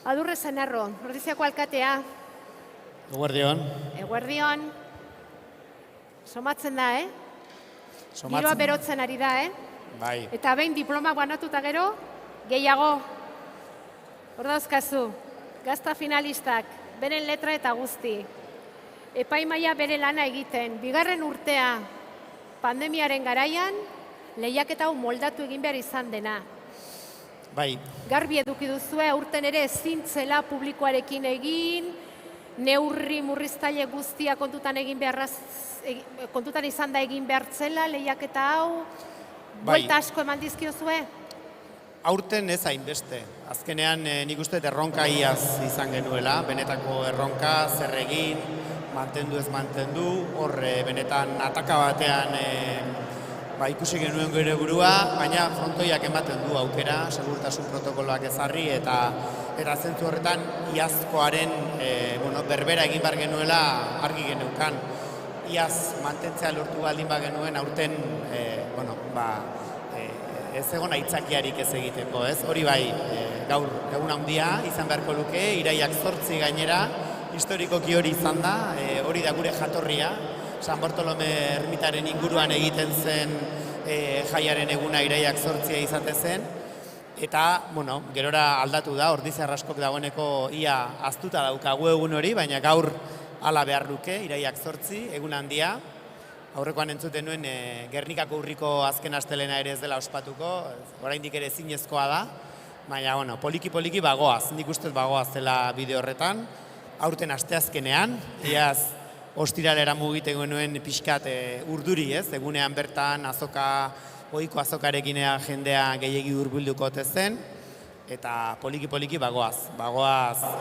Adurre Ezenarro, Ordiziako alkatea. Eguerdion. Eguerdion. Somatzen da, Somatzen. Giroa berotzen ari da, Bai. Eta behin diploma banatuta gero, gehiago. Hor dauzkazu, gazta finalistak, beren letra eta guzti. Epaimaia bere lana egiten, bigarren urtea, pandemiaren garaian, lehiaketa hau moldatu egin behar izan dena. Bai. Garbi eduki duzue, aurten ere ezin zela publikoarekin egin, neurri murriztaile guztia kontutan izan da egin behar zela, lehiaketa hau, buelta asko eman dizkiozue? Aurten ez hainbeste. Azkenean nik uste erronka iaz izan genuela, benetako erronka, zer egin, mantendu ez mantendu, hor benetan ataka batean ikusi genuen gure burua, baina frontoiak ematen du aukera, segurtasun protokoloak ezarri eta zentzu horretan iazkoaren berbera egin behar genuela argi geneukan. Iaz mantentzea lortu baldin genuen aurten ez egon aitzakiarik ez egiteko, ez? Hori bai, gaur egun handia izan beharko luke, iraiak 8 gainera, historikoki hori izan da, hori da gure jatorria, San Bartolome ermitaren inguruan egiten zen jaiaren eguna iraiak 8 izate zen, eta, gerora aldatu da, Ordiziar askok dagoeneko ia aztuta daukagu egun hori, baina gaur hala behar luke, iraiak 8, egun handia. Aurrekoan entzuten nuen Gernikako urriko azken astelena ere ez dela ospatuko, oraindik ere ezinezkoa da, baina, poliki-poliki bagoaz, nik ustez bagoaz zela bideo horretan, aurten asteazkenean, iaz ostiralera mugite genuen pixkat urduri, ez? Egunean bertan ohiko azokarekin jendea gehiegi hurbilduko ote zen, eta poliki-poliki bagoaz,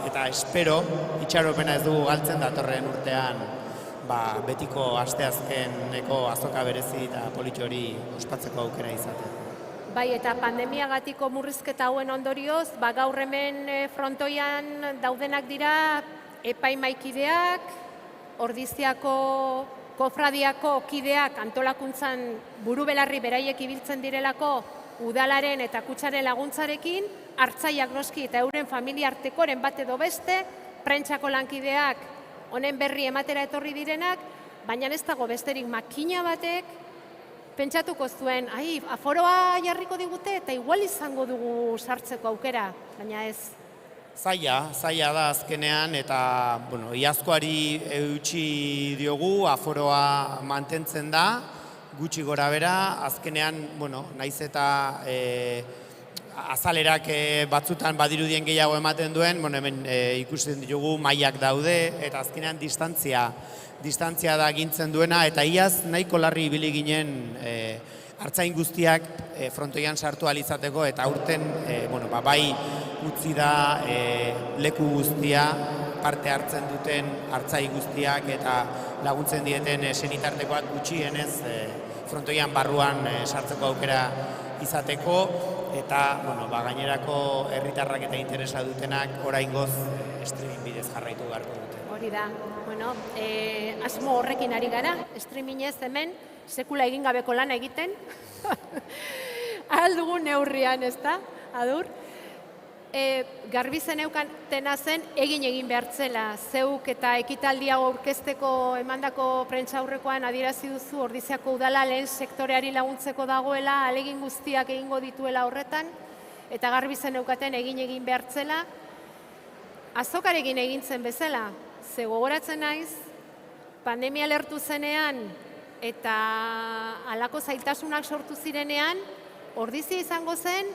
eta espero, itxaropena ez dugu galtzen datorren urtean, betiko asteazkeneko azoka berezi eta politxo hori ospatzeko aukera izatea. Bai, eta pandemiagatiko murrizketa hauen ondorioz, gaur hemen frontoian daudenak dira epaimaikideak, Ordiziako kofradiako kideak antolakuntzan burubelarri beraiek ibiltzen direlako udalaren eta kutxaren laguntzarekin, hartzaiak noski eta euren familia artekoren bat edo beste, prentsako lankideak honen berri ematera etorri direnak, baina ez dago besterik makina batek pentsatuko zuen, aforoa jarriko digute eta igual izango dugu sartzeko aukera, baina ez. Zaila da azkenean eta iazkoari eutxi diogu, aforoa mantentzen da, gutxi gora bera, azkenean, naiz eta azalerak batzutan badirudien gehiago ematen duen, hemen ikusten ditugu mailak daude eta azkenean distantzia da gintzen duena eta iaz nahiko larri ibili ginen hartzain guztiak frontoian sartu alizateko eta aurten bai utzi da leku guztia parte hartzen duten hartzai guztiak eta laguntzen dieten senitartekoak gutxienez frontoian barruan sartzeko aukera izateko eta gainerako herritarrak eta interesa dutenak oraingoz streaming bidez jarraitu beharko dute. Hori da, asmo horrekin ari gara, streamingez hemen, sekula egin gabeko lana egiten, ahal dugun neurrian, ez da, adur? Garbi zeneukatena zen egin behartzela, zeuk eta ekitaldia aurkezteko emandako prentsaurrekoan adierazi duzu Ordiziako udala lehen sektoreari laguntzeko dagoela, ahalegin guztiak egingo dituela horretan, eta garbi zeneukaten egin behartzela, azokarekin egin zen bezala, ze gogoratzen naiz, pandemia lertu zenean eta halako zailtasunak sortu zirenean, Ordizia izango zen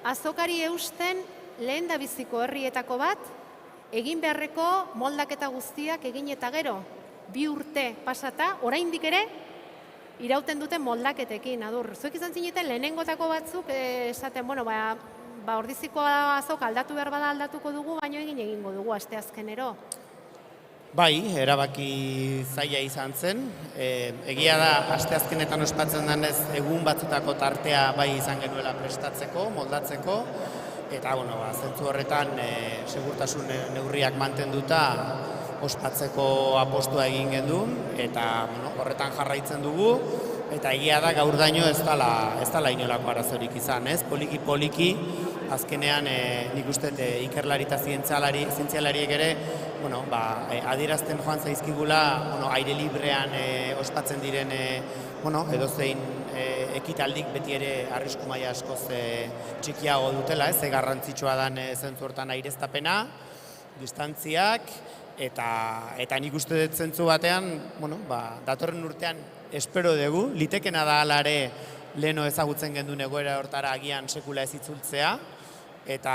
azokari eusten lehen da biziko herrietako bat, egin beharreko moldaketa guztiak egin eta gero, 2 urte pasata, oraindik ere, irauten duten moldaketekin, adur. Zuek izan zineten lehenengotako batzuk, esaten, Ordiziko azok aldatu behar bada aldatuko dugu, baino egingo dugu asteazkenero. Bai, erabaki zaila izan zen. Egia da, asteazkenetan ospatzen denez egun batzutako tartea bai izan genuela prestatzeko, moldatzeko, eta, zentzu horretan segurtasun neurriak mantenduta ospatzeko apostua egin gendun, eta horretan jarraitzen dugu, eta egia da gaurdaino ez dela inolako arazorik izan, ez? Poliki, azkenean nik uste ikerlari eta zientzialariek ere adierazten joan zaizkigula aire librean ospatzen diren edozein ekitaldik beti ere arrisku maila askoz txikiago dutela, ze garrantzitsua den zentzu hortan aireztapena, distantziak, eta nik uste dut zentzu batean, datorren urtean espero dugu, litekena da hala ere leheno ezagutzen gendun egoera hortara agian sekula ez itzultzea, eta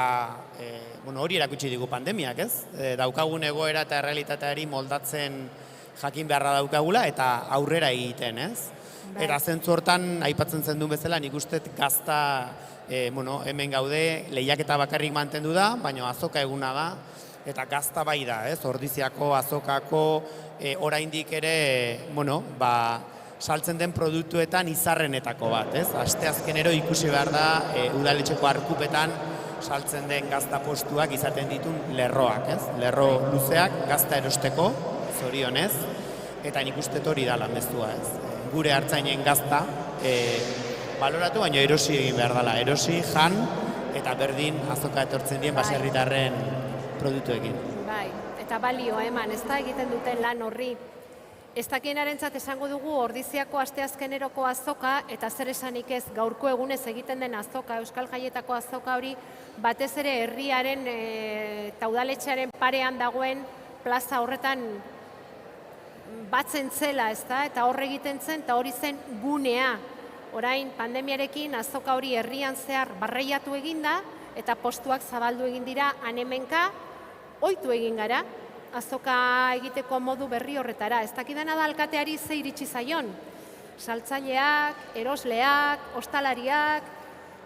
hori erakutsi digu pandemiak, ez? Daukagun egoera eta errealitateari moldatzen jakin beharra daukagula eta aurrera egiten, ez? Eta zentzu hortan, aipatzen zen duen bezala, nik uste gazta hemen gaude, lehiaketa bakarrik mantendu da, baina azoka eguna da, eta gazta bai da, ez? Ordiziako, azokako, oraindik ere, saltzen den produktuetan izarrenetako bat, ez? Asteazkenero ikusi behar da, udaletxeko arkupetan saltzen den gazta postuak izaten ditun lerroak, ez? Lerro luzeak gazta erosteko, zorionez, eta nik uste hori da lanbeztua, ez? Gure hartzainen gazta baloratu, baina erosi egin behar dela, erosi, jan, eta berdin azoka etortzen dien baserritarren produktuekin. Bai, eta balio eman, ez da egiten duten lan horri. Ez dakienarentzat esango dugu Ordiziako asteazkeneroko azoka, eta zer esanik ez gaurko egunez egiten den azoka, Euskal Jaietako azoka hori, batez ere herriaren eta udaletxearen parean dagoen plaza horretan batzen zela, ez da, eta horre egiten zen, eta hori zen gunea. Orain, pandemiarekin azoka hori herrian zehar barreiatu eginda, eta postuak zabaldu egin dira, anemenka, ohitu egin gara, azoka egiteko modu berri horretara. Ez dakidana da alkateari ze iritsi zaion. Saltzaileak, erosleak, ostalariak,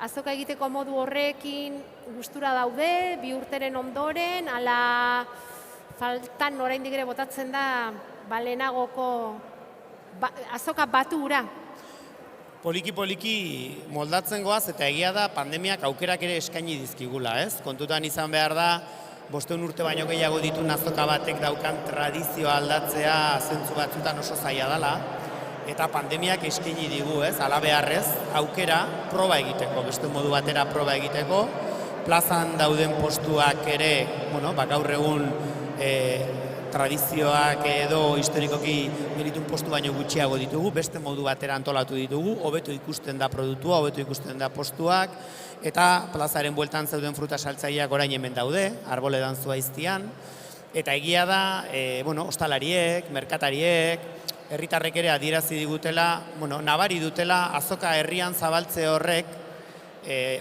azoka egiteko modu horrekin gustura daude, 2 urteren ondoren, ala faltan oraindik ere botatzen da lehenagoko azoka batu ura. Poliki moldatzen goaz, eta egia da pandemiak aukerak ere eskaini dizkigula, ez? Kontutan izan behar da, 500 urte baino gehiago ditun azoka batek daukan tradizioa aldatzea zentzu batzutan oso zaila dela, eta pandemiak eskaini digu, ez, halabeharrez, aukera proba egiteko, beste modu batera proba egiteko, plazan dauden postuak ere, bueno, gaur egun tradizioak edo historikoki genitun postu baino gutxiago ditugu, beste modu batera antolatu ditugu, hobeto ikusten da produktua, hobeto ikusten da postuak, eta plazaren bueltan zeuden fruta saltzaileak orain hemen daude, Arboledan Zuaiztian, eta egia da, ostalariek, merkatariek, herritarrek ere adierazi digutela, nabari dutela azoka herrian zabaltze horrek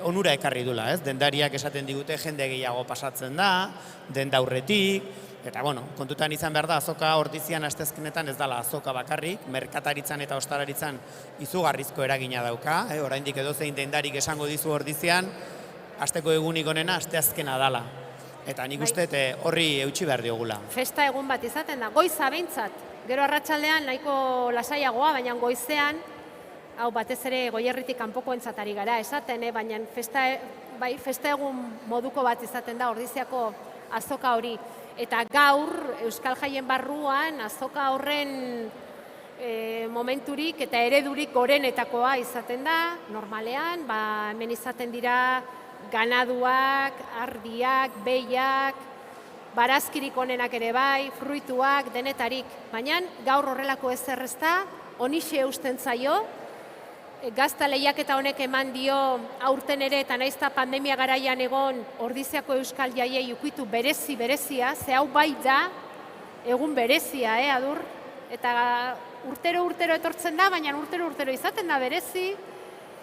onura ekarri dula, ez? Dendariak esaten digute jende gehiago pasatzen da, denda aurretik, eta kontutan izan behar da, azoka Ordizian asteazkenetan ez dela azoka bakarrik, merkataritzan eta ostalaritzan izugarrizko eragina dauka, oraindik edozein dendarik esango dizu Ordizian, asteko egunik onena asteazkena dala. Eta nik uste horri eutsi behar diogula. Festa egun bat izaten da, goiza behintzat. Gero arratsaldean nahiko lasaiagoa, baina goizean, hau batez ere Goierritik kanpoko entzatari gara esaten, baina festa egun moduko bat izaten da Ordiziako azoka hori. Eta gaur, Euskal Jaien barruan, azoka horren momenturik eta eredurik gorenetakoa izaten da, normalean, hemen izaten dira ganaduak, ardiak, behiak, barazkirik onenak ere bai, fruituak, denetarik. Baina gaur horrelako ezer ez da, honixe eusten zaio, gazta lehiaketa honek eman dio aurten ere eta naizta pandemia garaian egon Ordiziako Euskal Jaiei ukitu berezia, ze hau bai da egun berezia, Adur? Eta urtero etortzen da, baina urtero izaten da berezi,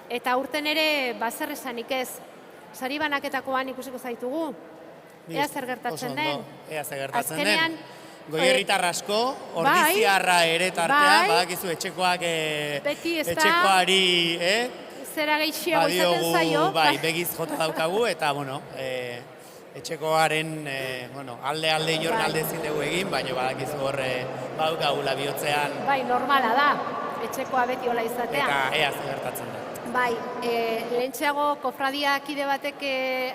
eta urten ere zer esanik ez, sari banaketakoan ikusiko zaitugu, ea zer gertatzen den. Ea zer gertatzen den. Goierritar asko, Ordiziarra ere tartean, badakizu etxekoari, zera gehiago izaten zaio. Bai, begiz jota daukagu, eta, etxekoaren, alde inorren alde ezin dugu egin, baina badakizu horre baukagula bihotzean. Bai, normala da, etxekoa beti hola izatea. Eta ea zer gertatzen da. Bai, lehentxeago kofradia kide batek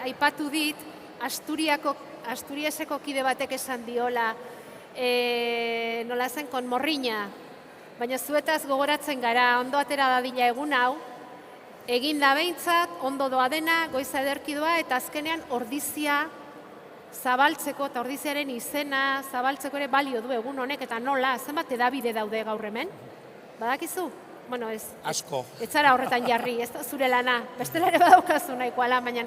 aipatu dit, Asturiaseko kide batek esan diola, nola zen konmorrina, baina zuetaz gogoratzen gara, ondo atera dadila egun hau, egin da behintzat, ondo doa dena, goiza ederki doa, eta azkenean Ordizia zabaltzeko, eta Ordiziaren izena zabaltzeko ere balio du egun honek, eta nola, zenbat edabide daude gaur hemen? Badakizu? Asko. Ez zara horretan jarri, ez da zure lana, bestela ere badaukazu nahikoa lan, baina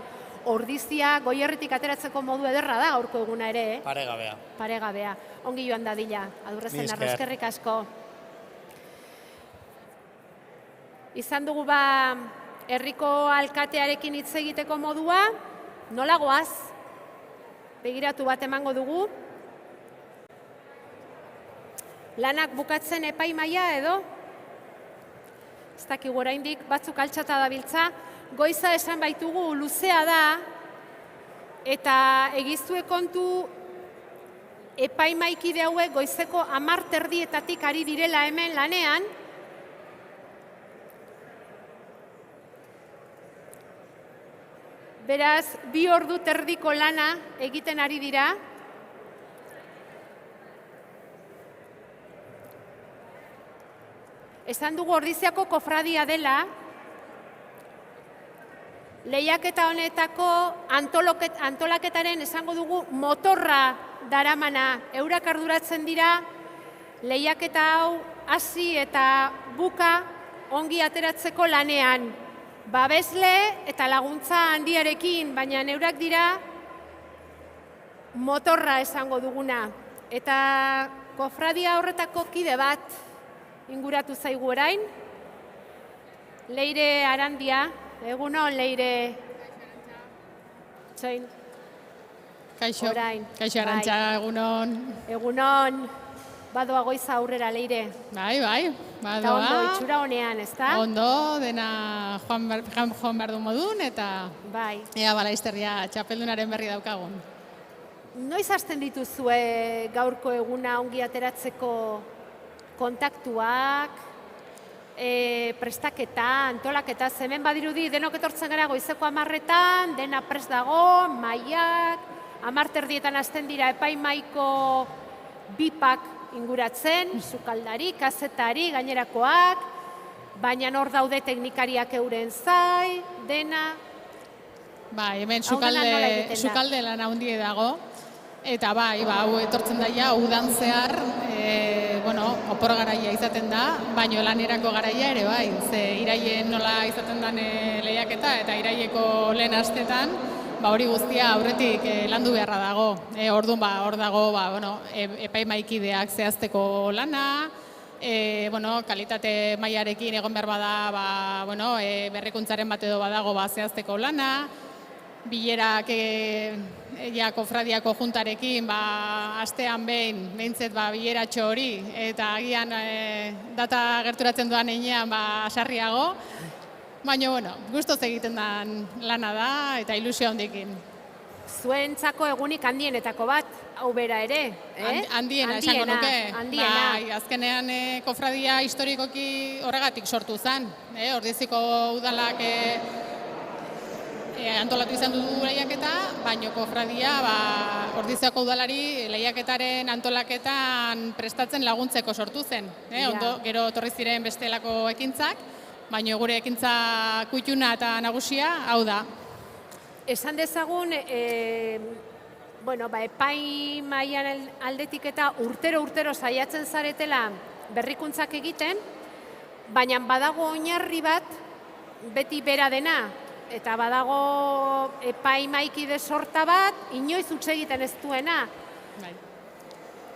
Ordizia Goierritik ateratzeko modu ederra da gaurko eguna ere, Paregabea. Paregabea. Ongi joan dadila, Adurrezen arroskerrik asko. Izan dugu herriko alkatearekin hitz egiteko modua, nola goaz? Begiratu bat emango dugu. Lanak bukatzen epaimaia edo? Ez dakigu oraindik batzuk altxata dabiltza. Goiza esan baitugu luzea da, eta egiztue kontu epaimaikide hauek goizeko 10:30 ari direla hemen lanean. Beraz, 2 ordu terdiko lana egiten ari dira. Esan dugu Ordiziako kofradia dela, lehiaketa honetako antolaketaren esango dugu motorra daramana. Eurak arduratzen dira, lehiaketa hau hasi eta buka ongi ateratzeko lanean. Babesle eta laguntza handiarekin, baina eurak dira motorra esango duguna. Eta kofradia horretako kide bat inguratu zaigu orain. Leire Arandia. Egunon, Leire. Txoin. Kaixo, Arantxa, egunon. Egunon. Badoa goiza aurrera, Leire. Bai, badoa. Eta ondo, itxura honean, ez da? Ondo, dena joan behar du modun, eta ea balaizterria txapeldunaren berri daukagun. Noiz hasten dituzue gaurko eguna ongi ateratzeko kontaktuak, prestaketa, antolaketa, hemen badirudi denok etortzen gara goizeko 10:00, dena prest dago, mailak, 10:30 hasten dira epaimaiko bipak inguratzen, sukaldari, kazetari, gainerakoak, baina hor daude teknikariak euren zai, dena. Bai, hemen Hau dena nola egiten da? sukalde lan handie dago. Eta bai, hau etortzen daia udan zehar, opor garaia izaten da, baino lanerako garaia ere bai. Ze iraien nola izaten den lehiaketa eta iraieko lehen astetan, hori guztia aurretik landu beharra dago. Orduan hor dago epaimaikideak zehazteko lana, kalitate mailarekin egon behar bada, berrikuntzaren bat edo badago zehazteko lana, bilerak kofradiako juntarekin astean behintzet bileratxo hori, eta agian data gerturatzen duan einean sarriago, baina, gustoz egiten den lana da eta ilusio handikin. Zuentzako egunik handienetako bat, hau bera ere, Handiena esango nuke. Handiena. Bai, azkenean kofradia historikoki horregatik sortu zen. Ordiziko udalak antolatu izan dugu lehiaketa, baina kofradia Ordiziako udalari lehiaketaren antolaketan prestatzen laguntzeko sortu zen. Gero etorri ziren bestelako ekintzak, baina gure ekintza kutxuna eta nagusia hau da. Esan dezagun, epaimaian aldetik eta urtero saiatzen zaretela berrikuntzak egiten, baina badago oinarri bat beti bera dena, eta badago epaimaikide sorta bat, inoiz utz egiten ez duena.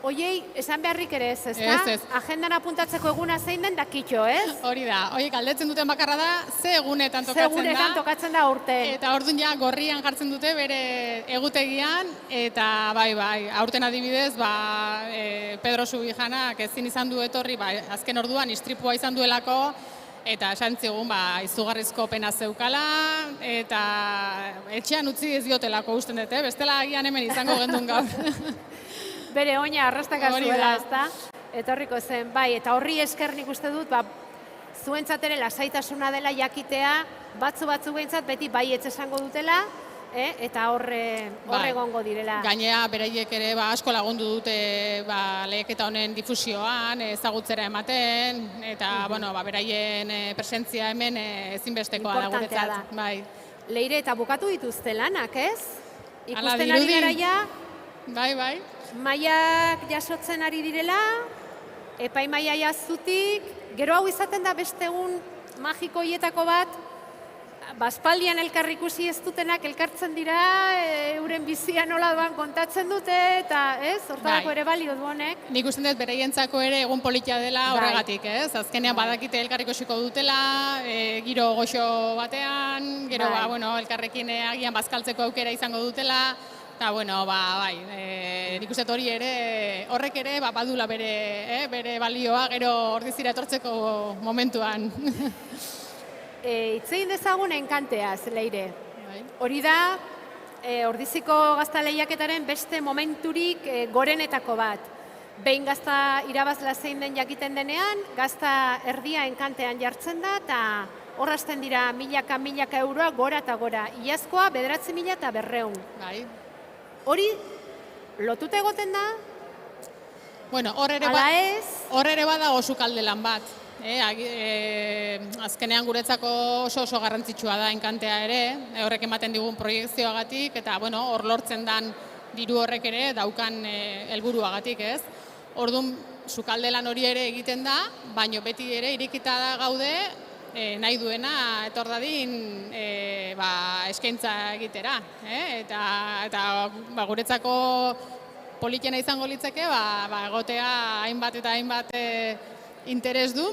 Oiei, esan beharrik ere ez, ezta? Ez. Agendan apuntatzeko eguna zein den dakitxo, ez? Hori da, galdetzen duten bakarra da, ze egunetan tokatzen da. Ze egunetan tokatzen da urten. Eta orduan ja gorrian jartzen dute bere egutegian, eta bai, aurten adibidez, Pedro Subijanak ezin izan du etorri, azken orduan istripua izan duelako, eta esan zigun, izugarrizko pena zeukala, eta etxean utzi ez diotelako usten dute, bestela agian hemen izango gendun gaur. Bere oina arrastaka zuela, ezta? Etorriko zen, bai, eta horri esker nik uste dut, zuentzat ere lasaitasuna dela jakitea, batzu behintzat beti baietz esango dutela, eta horre egongo direla. Gainea, beraiek ere asko lagundu dute lehiaketa honen difusioan, ezagutzera ematen, eta beraien presentzia hemen ezinbestekoa da guretzat. Leire, eta bukatu dituzte lanak, ez? Hala Ikusten ari dirudi. gara ja, Bai. mailak jasotzen ari direla, epaimaia jazutik, gero hau izaten da beste egun magikoietako bat, aspaldian elkar ikusi ez dutenak elkartzen dira, euren bizia nola doan kontatzen dute, eta hortarako ere balio du honek. Nik usten dut beraientzako ere egun politia dela horregatik, ez? Azkenean badakite elkar ikusiko dutela, giro goxo batean, gero elkarrekin agian bazkaltzeko aukera izango dutela, eta nik uste hori ere, horrek ere badula bere balioa gero Ordizira etortzeko momentuan. Itzein dezagun enkanteaz, Leire. Hori da, Ordiziko gazta lehiaketaren beste momenturik gorenetako bat. Behin gazta irabazla zein den jakiten denean, gazta erdia enkantean jartzen da, eta horrazten dira milaka euroa gora eta gora. Iazkoa 9.900. Hori, lotuta egoten da? Hor ere badago sukalde lan bat. Azkenean guretzako oso garrantzitsua da enkantea ere, horrek ematen digun proiekzioagatik, eta hor lortzen dan diru horrek ere daukan helburuagatik, ez? Orduan, sukalde lan hori ere egiten da, baina beti ere irikita da gaude, nahi duena etor dadin eskaintza egitera. Eta guretzako politena izango litzeke, egotea hainbat eta hainbat interes du,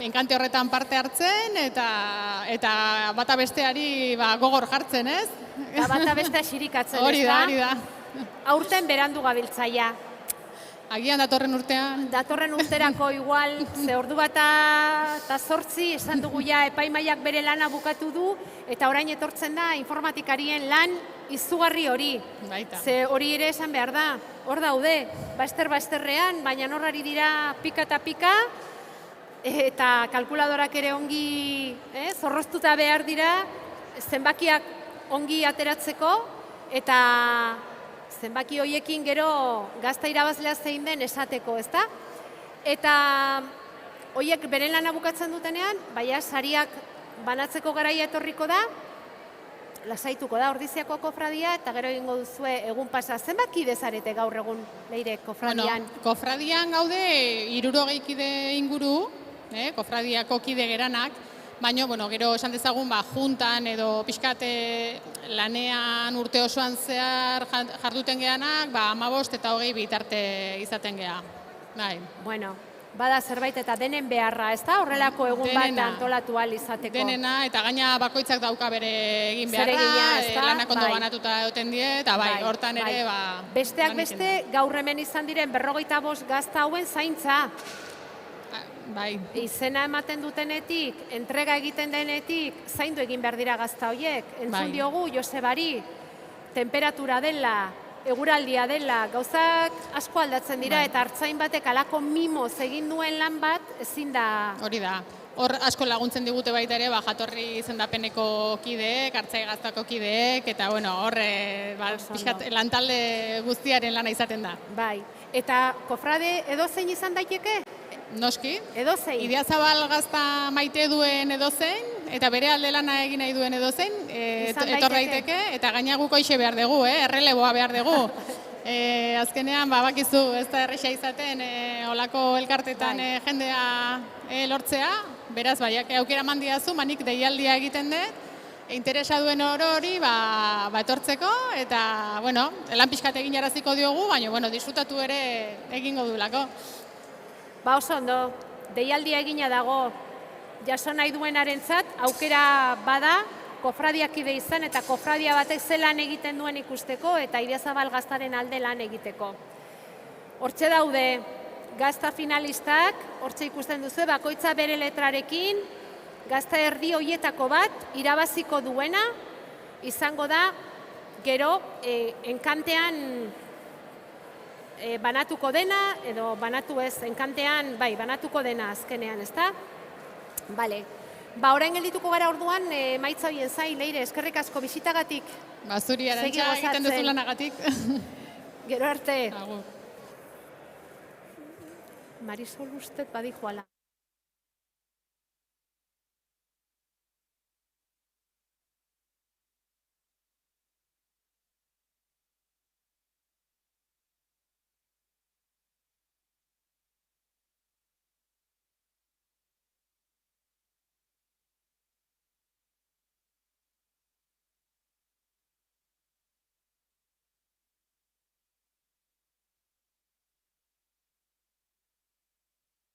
enkante horretan parte hartzen, eta bata besteari gogor jartzen, ez? Eta bata bestea xirikatzen, ez da? Hori da. Aurten berandu gabiltzaia. Agian datorren urtean. Datorren urterako igual, ze ordu bata eta 8 esan dugu ja epaimaiak bere lana bukatu du, eta orain etortzen da informatikarien lan izugarri hori. Ze hori ere esan behar da, hor daude, basterrean, baina horrari dira pika eta pika, eta kalkuladorak ere ongi zorroztuta behar dira, zenbakiak ongi ateratzeko, eta zenbaki hoiekin gero gazta irabazlea zein den esateko, ezta? Eta hoiek beren lana bukatzen dutenean, baina sariak banatzeko garaia etorriko da, lasaituko da Ordiziako kofradia, eta gero egingo duzue egun pasa. Zenbat kide zarete gaur egun, Leire, kofradian? Bueno, kofradian gaude 60 kide inguru, kofradiako kide geranak, baina, gero esan dezagun, juntan edo pixkat lanean urte osoan zehar jarduten geanak, 15 eta 20 bitarte izaten gea. Bai. Bueno, bada zerbait eta denen beharra, ez da? Horrelako egun bat antolatu ahal izateko. Denena, eta gaina bakoitzak dauka bere egin Zeregina, beharra, ezta? lanak ondo Bai. banatuta egoten die, eta bai, hortan ere, Besteak lan beste, egiten gaur hemen izan diren 45 gazta hauen zaintza. da. Bai. Izena ematen dutenetik, entrega egiten denetik, zaindu egin behar dira gazta horiek. Entzun Bai. diogu, Josebari, temperatura dela, eguraldia dela, gauzak asko aldatzen dira, eta hartzain batek alako mimoz egin duen lan bat, ezin da... Hori da. Hor asko laguntzen digute baita ere, jatorri izendapeneko kideek, hartzai gaztako kideek, eta hor pixkat lantalde guztiaren lana izaten da. Bai, eta kofrade edozein izan daiteke? Noski, Edozein? Idiazabal gazta maite duen edozein, eta bere alde lana egin nahi duen edozein, Izan etor daiteke. daiteke, eta gaina guk hoxe behar dugu, erreleboa behar dugu. Azkenean, bakizu, ez da erresa izaten, olako elkartetan jendea lortzea, beraz, aukera mandiazu, manik deialdia egiten dut, interesa duen hori etortzeko, eta, lan pixkat egin jaraziko diogu, baina, disfrutatu ere egingo duelako. Oso ondo, deialdia egina dago, jaso nahi duenarentzat, aukera bada, kofradiakide izan eta kofradia batek ze lan egiten duen ikusteko eta Idiazabal gaztaren alde lan egiteko. Hortxe daude gazta finalistak, hortxe ikusten duzu, bakoitza bere letrarekin, gazta erdi hoietako bat irabaziko duena, izango da, gero, enkantean banatuko dena, edo banatu ez, enkantean, banatuko dena azkenean, ezta? Bale. Orain geldituko gara orduan, maitza horien zain, Leire, eskerrik asko bisitagatik. Zuri Arantxa egiten duzu lanagatik. Gero arte. Agur. Marisol ustet badijoala.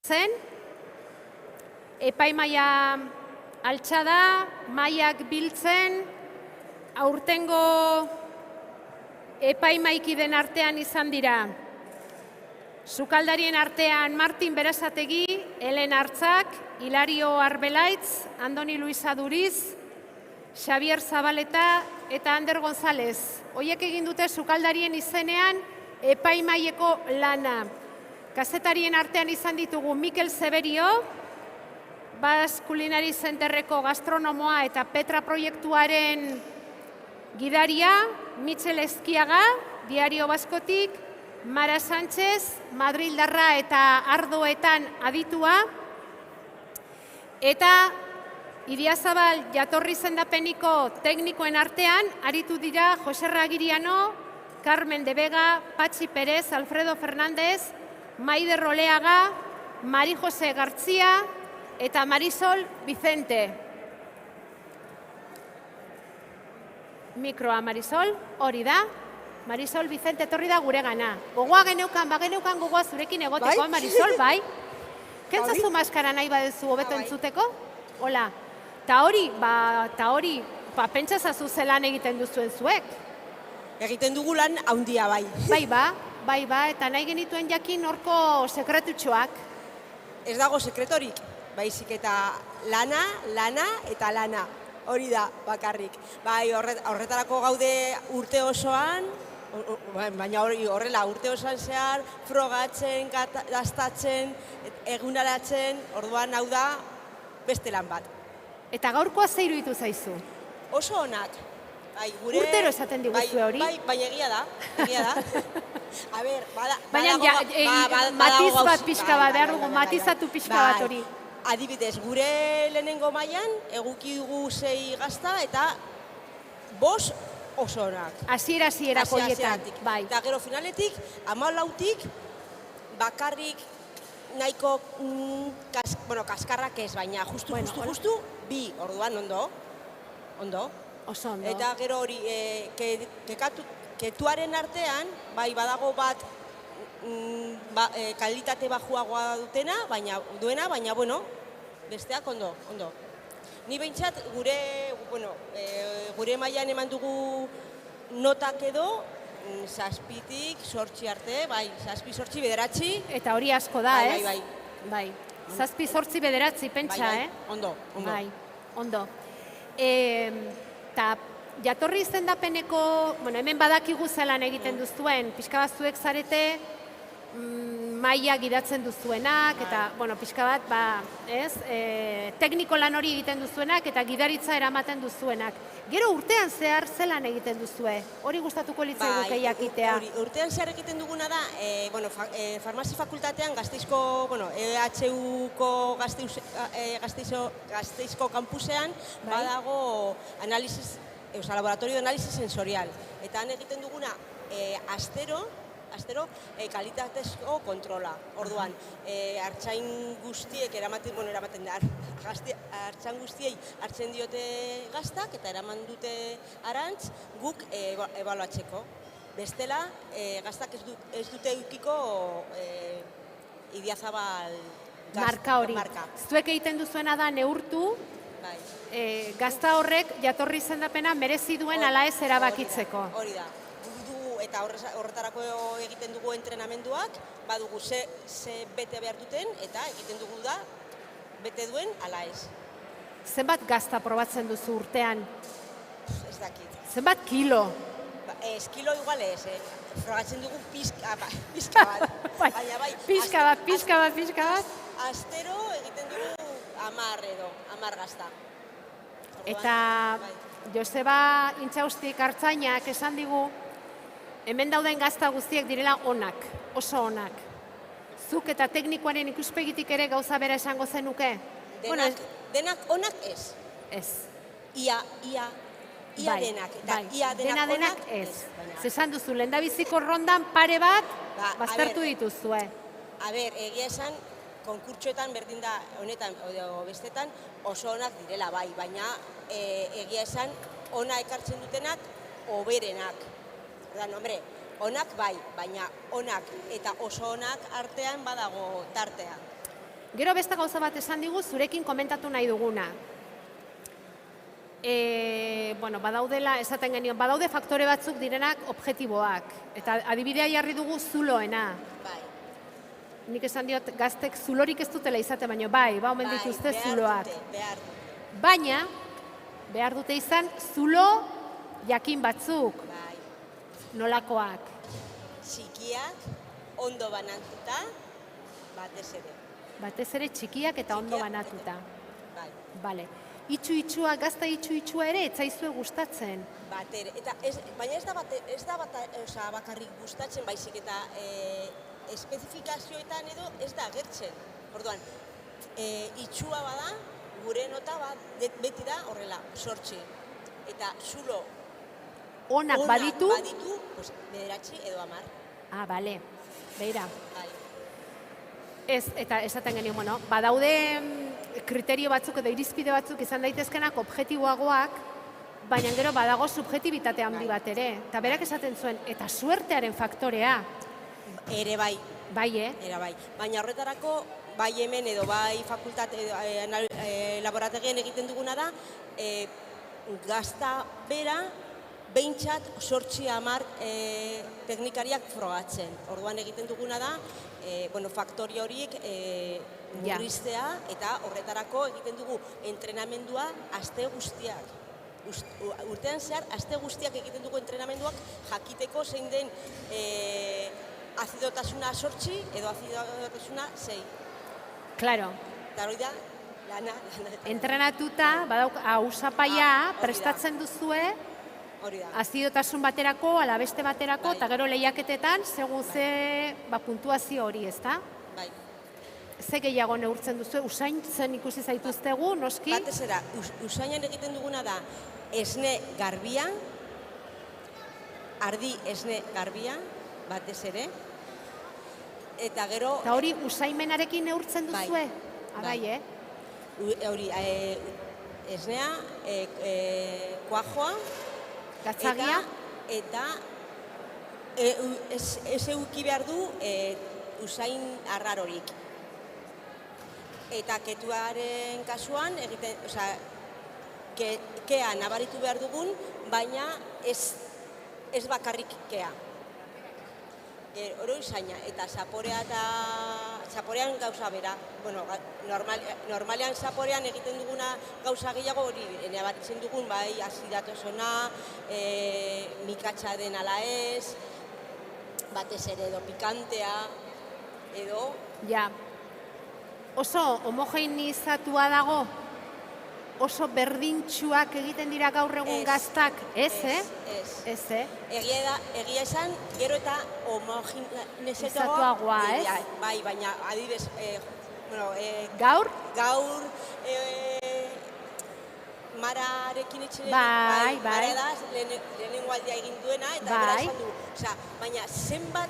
Zen, epaimaia altxa da, maiak biltzen, aurtengo epaimaikiden artean izan dira. Sukaldarien artean Martin Berazategi, Helen Artzak, Hilario Arbelaitz, Andoni Luisa Duriz, Xavier Zabaleta eta Ander González. Hoiek egin dute sukaldarien izenean epaimaieko lana. Kazetarien artean izan ditugu Mikel Zeberio, Bas Culinary Centerreko gastronomoa eta Petra proiektuaren gidaria, Michel Eskiaga, Diario Baskotik, Mara Sánchez, Madrildarra eta ardoetan aditua, eta Idiazabal jatorri zendapeniko teknikoen artean aritu dira Jose Ragiriano, Carmen de Vega, Patxi Perez, Alfredo Fernández, Maider Roleaga, Mari Jose Gartzia eta Marisol Vicente. Mikroa Marisol, hori da. Marisol Vicente etorri da gure gana. Gogoa geneukan, bageneukan gogoa zurekin egoteko, Marisol, bai? Kentzazu maskara nahi badezu hobeto entzuteko? Hola. Ta hori, pentsazazu zelan egiten duzuen zuek. Egiten dugu lan handia bai. Bai, eta nahi genituen jakin horko sekretutxoak. Ez dago sekretorik, baizik eta lana eta lana. Hori da bakarrik. Bai, horretarako gaude urte osoan, baina horrela urte osoan zehar, frogatzen, daztatzen, egunaratzen, orduan hau da beste lan bat. Eta gaurkoa ze iruditu zaizu? Oso onak. Bai, gure... Urtero esaten diguzue hori. Bai, baina egia da. A ber, Baina matiz bat pixka bat, behar dugu, matizatu pixka bat hori. Adibidez, gure lehenengo mailan eguki dugu 6 gazta eta 5 oso onak. Hasiera-hasierako horietan. Hasieratik. Bai. Eta gero finaletik, 14tik bakarrik nahiko kaskarrak ez, baina justu 2, orduan ondo. Oso ondo. Eta gero hori, ketuaren artean, bai badago bat kalitate bajuagoa duena, baina bueno, besteak ondo. Ni behintzat gure mailan eman dugu notak edo, 7tik 8 arte, bai, 7, 8, 9. Eta hori asko da, ez? Bai. 7, 8, 9, pentsa, Ondo. Bai, ondo. Eta jatorri izendapeneko, hemen badakigu zelan egiten duzuen, pixka bat zuek zarete maila gidatzen duzuenak, eta, pixka bat, tekniko lan hori egiten duzuenak, eta gidaritza eramaten duzuenak. Gero urtean zehar zelan egiten duzue? Hori gustatuko litzaizuke jakitea. Urtean zehar egiten duguna da, farmazi fakultatean Gasteizko, EHUko Gasteizko kampusean badago laboratorio de análisis sensorial. Eta han egiten duguna astero kalitatezko kontrola. Orduan, artzain guztiek eramaten da, artzain guztiei hartzen diote gaztak eta eraman dute arantz guk ebaluatzeko. Bestela, gaztak ez dute eukiko Idiazabal marka hori. Zuek egiten duzuena da neurtu, gazta horrek jatorri izendapena merezi duen ala ez erabakitzeko. Hori da. Eta horretarako egiten dugu entrenamenduak, badugu ze bete behar duten, eta egiten dugu da bete duen ala ez. Zenbat gazta probatzen duzu urtean? Ez dakit. Zenbat kilo? Ez kilo igual ez, probatzen dugu pixka bat. Pixka bat? Astero egiten dugu 10 gazta. Eta Joseba Intxaustik Artzainak esan digu, hemen dauden gazta guztiek direla onak, oso onak. Zuk eta teknikoaren ikuspegitik ere gauza bera esango zenuke? Denak onak ez. Ez. Ia denak. Denak ez. Zesan duzu, lehendabiziko rondan pare bat baztertu dituzue. A ber, egia esan, konkurtsoetan berdin da honetan edo bestetan oso onak direla bai, baina egia esan ona ekartzen dutenak oberenak. Onak bai, baina onak eta oso onak artean badago tartea. Gero beste gauza bat esan digu, zurekin komentatu nahi duguna. Badaudela, esaten genion, badaude faktore batzuk direnak objektiboak. Eta adibidea jarri dugu zuloena. Bai. Nik esan diot, gaztek zulorik ez dutela izate, baina omen dituzte zuloak. Behar dute. Baina, behar dute izan zulo jakin batzuk. Nolakoak? Txikiak, ondo banatuta, batez ere txikiak eta ondo banatuta. Bai. Bale. Itxu-itxua, gazta itxu-itxua ere, etzaizue gustatzen? Baina ez da bakarrik gustatzen, baizik eta espezifikazioetan edo ez da agertzen. Orduan, itxua bada, gure nota beti da horrela, 8. Eta zulo onak baditu? Baditu, 9 edo 10. Ah, bale. Beira. Ez, eta esaten genio, badaude kriterio batzuk edo irizpide batzuk izan daitezkenak objektiboagoak, baina gero badago subjektibitate handi bat ere. Eta berak esaten zuen, eta suertearen faktorea. Ere bai. Bai, Era bai. Baina horretarako, bai hemen edo bai fakultate laborategian egiten duguna da, gazta bera, behintzat 8-10 teknikariak frogatzen. Orduan egiten duguna da, faktori horiek murriztea eta horretarako egiten dugu entrenamendua aste guztiak. Urtean zehar, aste guztiak egiten dugu entrenamenduak jakiteko zein den azidotasuna 8 edo azidotasuna 6. Claro. Eta hori da, lana. Entrenatuta, badauk, hausapaia prestatzen duzue, hori da. azidotasun baterako, ala beste baterako, eta gero lehiaketetan, segun ze puntuazio hori, ezta? Bai. Ze gehiago neurtzen duzu, usaintzen ikusi zaituztegu, noski? Batez era, usainan egiten duguna da, esne garbia, ardi esne garbia, batez ere, eta gero... Eta hori usaimenarekin neurtzen duzue? Bai, Hori, esnea, kuajoa, gatzagia, eta ez euki behar du usain arrarorik. Eta ketuaren kasuan, kea nabaritu behar dugun, baina ez bakarrik kea. Oro usaina, eta zaporean gauza bera. Bueno, normalean zaporean egiten duguna gauza gehiago hori, nabaritzen dugun, bai, azidatosona, mikatsa den ala ez, batez ere edo pikantea, edo... Ja, oso homogenizatua dago, oso berdintxuak egiten dira gaur egun gaztak, ez? Ez, Egia esan, gero eta homogenizatuagoa, ez? Bai, baina adibidez, gaur? Gaur, Mararekin etxeren, bai. Mara da, lehenengo aldia egin duena, eta bera esan du. Baina zenbat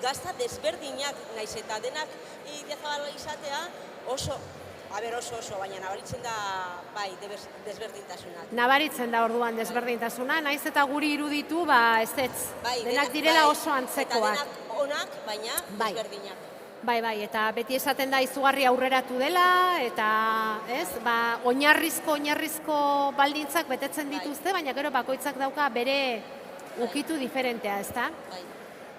gazta desberdinak naiz eta denak idezabala izatea oso, baina nabaritzen da, bai, desberdintasunak. Nabaritzen da orduan desberdintasuna, naiz eta guri iruditu, ez, denak direla oso antzekoak. Eta denak onak, baina desberdinak. Bai, eta beti esaten da izugarri aurreratu dela, eta, oinarrizko baldintzak betetzen dituzte, baina gero bakoitzak dauka bere ukitu diferentea, ezta? Bai.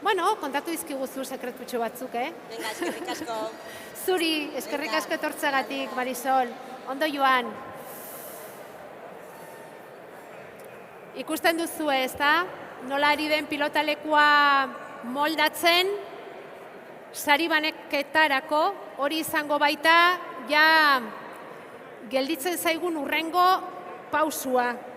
Bueno, kontatu dizkiguzu sekretutxo batzuk, Venga, eskerrik asko. Zuri, eskerrik asko etortzegatik, Marisol. Ondo joan. Ikusten duzu, ezta? Nola ari den pilotalekua moldatzen, sari baneketarako, hori izango baita, ja gelditzen zaigun hurrengo pausua.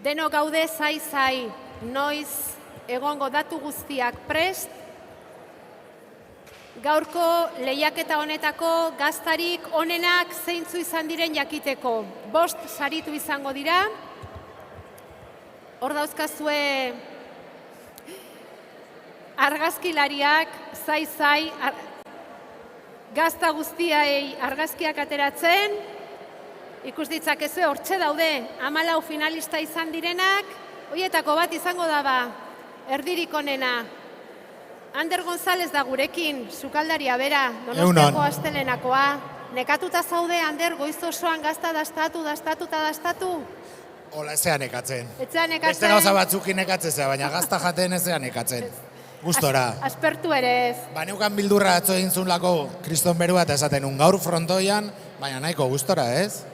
Deno gaude zai, noiz egongo datu guztiak prest, gaurko lehiaketa honetako gaztarik onenak zeintzu izan diren jakiteko. 5 saritu izango dira, hor dauzkazue argazkilariak, zai, gazta guztiai argazkiak ateratzen, ikus ditzakezue hortxe daude, 14 finalista izan direnak, horietako bat izango daba, erdirik onena. Ander González da gurekin, sukaldaria bera, Donostiako astelenakoa. Nekatuta zaude, Ander, goiz osoan gazta dastatu. Hola, ezean nekatzen. Etzean nekatzen. Beste gauza batzukin nekatzea, baina gazta jaten ezean nekatzen. Gustora. Aspertu ere ez. Neukan bildurra atzo egin zunlako kriston berua eta esaten un gaur frontoian, baina nahiko gustora, ez?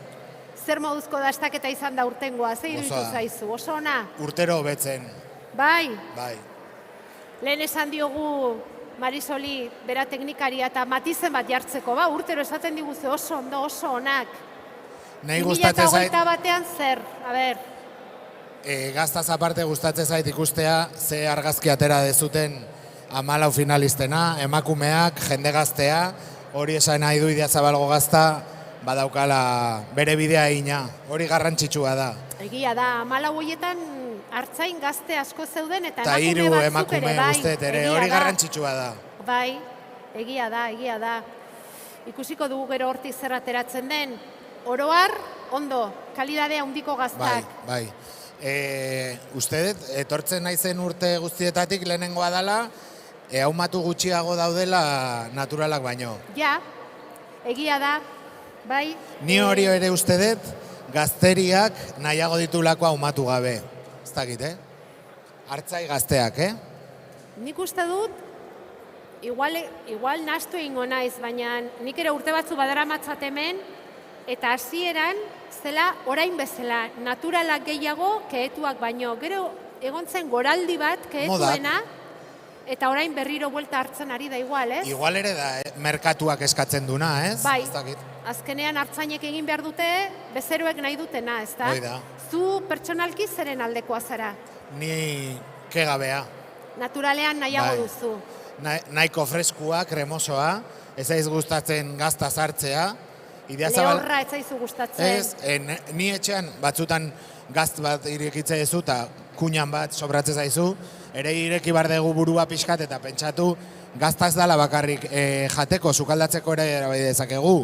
Zer moduzko dastaketa izan da urtengoa, ze iruditu zaizu, oso ona? Urtero hobetzen. Bai? Bai. Lehen esan diogu Marisoli bera teknikaria eta matizen bat jartzeko, ba, urtero esaten diguzu oso ondo, oso onak. Nahi gustatzen zait... 2021 batean zer, a ber. Gaztaz aparte gustatzen zait ikustea ze argazki atera dezuten 14 finalistena, emakumeak, jende gaztea, hori esan nahi du Idiazabalgo gazta, badaukala bere bidea ina, hori garrantzitsua da. Egia da, 14 horietan hartzain gazte asko zeuden eta emakume batzuk ere, emakume guztet ere, hori garrantzitsua da. Bai, egia da. Ikusiko dugu gero hortik zer ateratzen den, oroar, ondo, kalidadea handiko gaztak. Bai. Uste dut, etortzen naizen urte guztietatik lehenengoa dela, ahumatu gutxiago daudela naturalak baino. Ja, egia da, bai. Ni hori ere uste dut, gazteriak nahiago ditulako ahumatu gabe. Ez dakit, Hartzai gazteak, Nik uste dut, igual nahastu egingo naiz, baina nik ere urte batzu badaramatzat hemen, eta hasieran zela orain bezala, naturalak gehiago kehetuak baino. Gero egon zen goraldi bat kehetuena, eta orain berriro buelta hartzen ari da igual, ez? Igual ere da, merkatuak eskatzen duna, ez? Bai, azkenean hartzainek egin behar dute, bezeroek nahi dutena, ez da? Hoi da. Zu pertsonalki zeren aldekoa zara? Ni kegabea. Naturalean nahiago duzu. Nahiko freskua, kremosoa, ez aiz gustatzen gazta sartzea. Lehorra ez zaizu gustatzen. Ez, ni etxean batzutan gazt bat irekitze duzu eta kuñan bat sobratzen zaizu, ere ireki bar dugu burua pixkat eta pentsatu gaztaz dala bakarrik jateko, sukaldatzeko ere erabai dezakegu.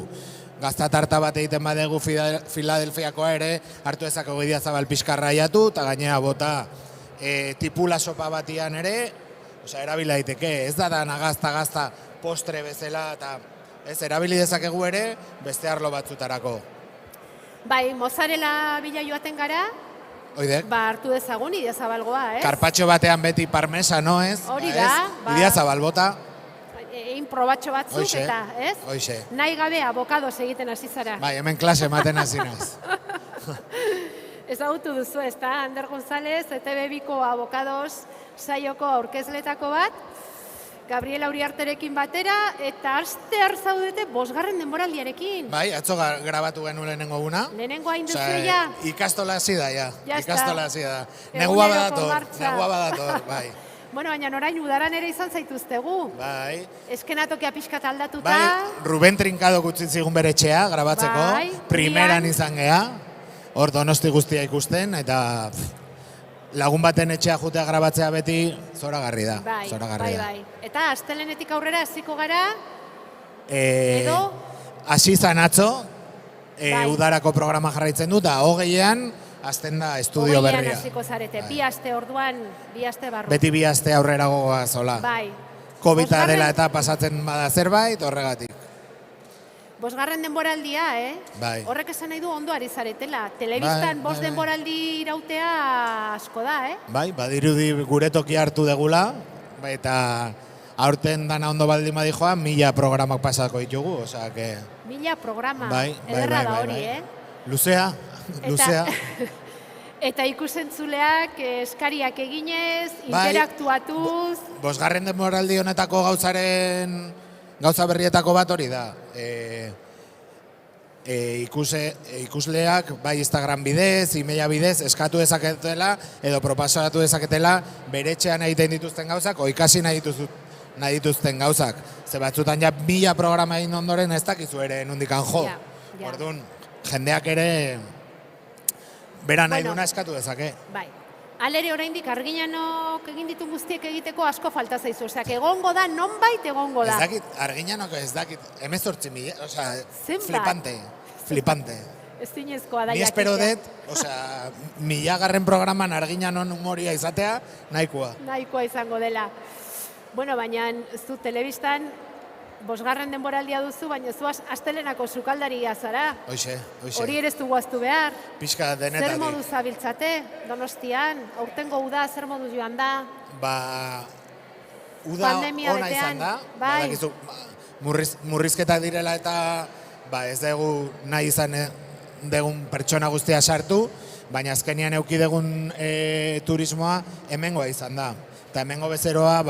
Gazta tarta bat egiten badegu Filadelfiakoa ere, hartu dezakegu Idiazabal pixkarra jatu, eta gainera bota tipula sopa batian ere, erabili daiteke, ez da dana gazta postre bezala, eta ez erabili dezakegu ere, beste arlo batzutarako. Bai, mozarela bila joaten gara, Oidek? Hartu dezagun Idiazabalgoa, ez? Karpatxo batean beti parmesa, no ez? Hori da. Idiazabal bota. Egin probatxo batzuk eta, ez? Hoixe. Nahi gabe abokadoz egiten hasi zara. Bai, hemen klase ematen hasi naz. Ezagutu duzu, ez da? Ander González, ETV2ko abokadoz saioko aurkezletako bat, Gabriela Uriarterekin batera, eta astear zaudete 5. denboraldiarekin. Bai, atzo grabatu genuen lehenengo guna. Lehenengoa induzioa. Ikastola hasi da, ja. Ikastola hasi da. Negua badator, bai. Bueno, baina orain udaran ere izan zaituztegu. Bai. Eskenatokia pixkat aldatuta. Bai, Ruben Trinkado gutzin zigun bere etxea, grabatzeko. Bai, primeran izan geha. Hor Donosti guztia ikusten, eta lagun baten etxea jutea grabatzea beti zoragarri da. Bai. Eta astelenetik aurrera hasiko gara, edo? Hasi zan atzo, udarako programa jarraitzen du, eta 20ean, azten da estudio berria. 20ean hasiko zarete, 2 aste orduan, 2 aste barru. Beti 2 aste aurrera gogoa zola. Bai. COVID-a dela eta pasatzen bada zerbait, horregatik. 5. denboraldia, Bai. Horrek esan nahi du ondo ari zaretela. Telebistan 5 denboraldi irautea asko da, Bai, badirudi gure toki hartu degula, eta aurten dana ondo baldin badijoa, 1000 programak pasako ditugu, osea, que... 1000 programa, Bai, ederra da hori, Luzea, luzea. Eta ikusentzuleak eskariak eginez, interaktuatuz... Bosgarren denboraldi honetako gauza berrietako bat hori da. Ikusleak, bai Instagram bidez, e-maila bidez, eskatu dezaketela, edo proposatu dezaketela, bere etxean egiten dituzten gauzak, o ikasi nahi dituzten gauzak. Ze batzutan ja 1000 programa egin ondoren ez dakizu ere nondikan jo. Orduan, jendeak ere bera nahi duna eskatu dezake. Bai. Alere oraindik Arginanok egin ditu guztiek egiteko asko falta zaizu. Osea, egongo da, nonbait egongo da. Ez dakit, Arginanok ez dakit, 18.000, osea, Zenbat? flipante. Ez zinezkoa da Ni espero dut, osea, 1000. Programan Arginanon humoria izatea, nahikoa. Nahikoa izango dela. Bueno, baina zu telebistan 5. denboraldia duzu, baina zu astelenako sukaldaria zara. Hoxe. Hori ere ez dugu aztu behar. Pixka denetatik. Zer modu zabiltzate, Donostian? Aurtengo uda zer modu joan da? Uda pandemia ona betean, izan da. bai. Badakizu, murrizketak direla eta ez dugu nahi izan dugun pertsona guztia sartu, baina azkenian eduki dugun turismoa hemengoa izan da. Eta hemengo bezeroa,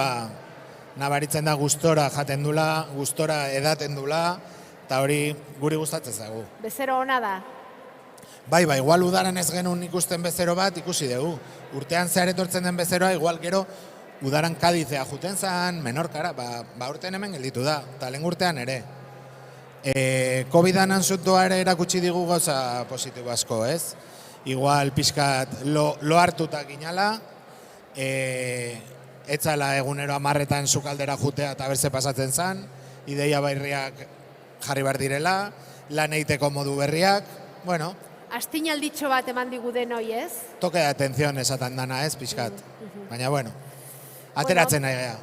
nabaritzen da gustora jaten dula, gustora edaten dula, eta hori guri gustatzen zagu. Bezero ona da? Bai, igual udaran ez genuen ikusten bezero bat ikusi dugu. Urtean zehar etortzen den bezeroa, igual gero udaran Kadizea juten zan, Menorkara, urtean hemen gelditu da, eta lehen urtean ere. COVID-an anzutua ere erakutsi digu gauza positibo asko, ez? Igual pixkat lo hartuta ginala, etzala egunero 10etan sukaldera jutea eta berze pasatzen zan, ideia bairriak jarri behar direla, lan egiteko modu berriak, bueno. Astinalditxo bat eman digu denoi, ez? Toke de atención esaten dana, ez, pixkat. Baina, bueno, ateratzen nahi gea.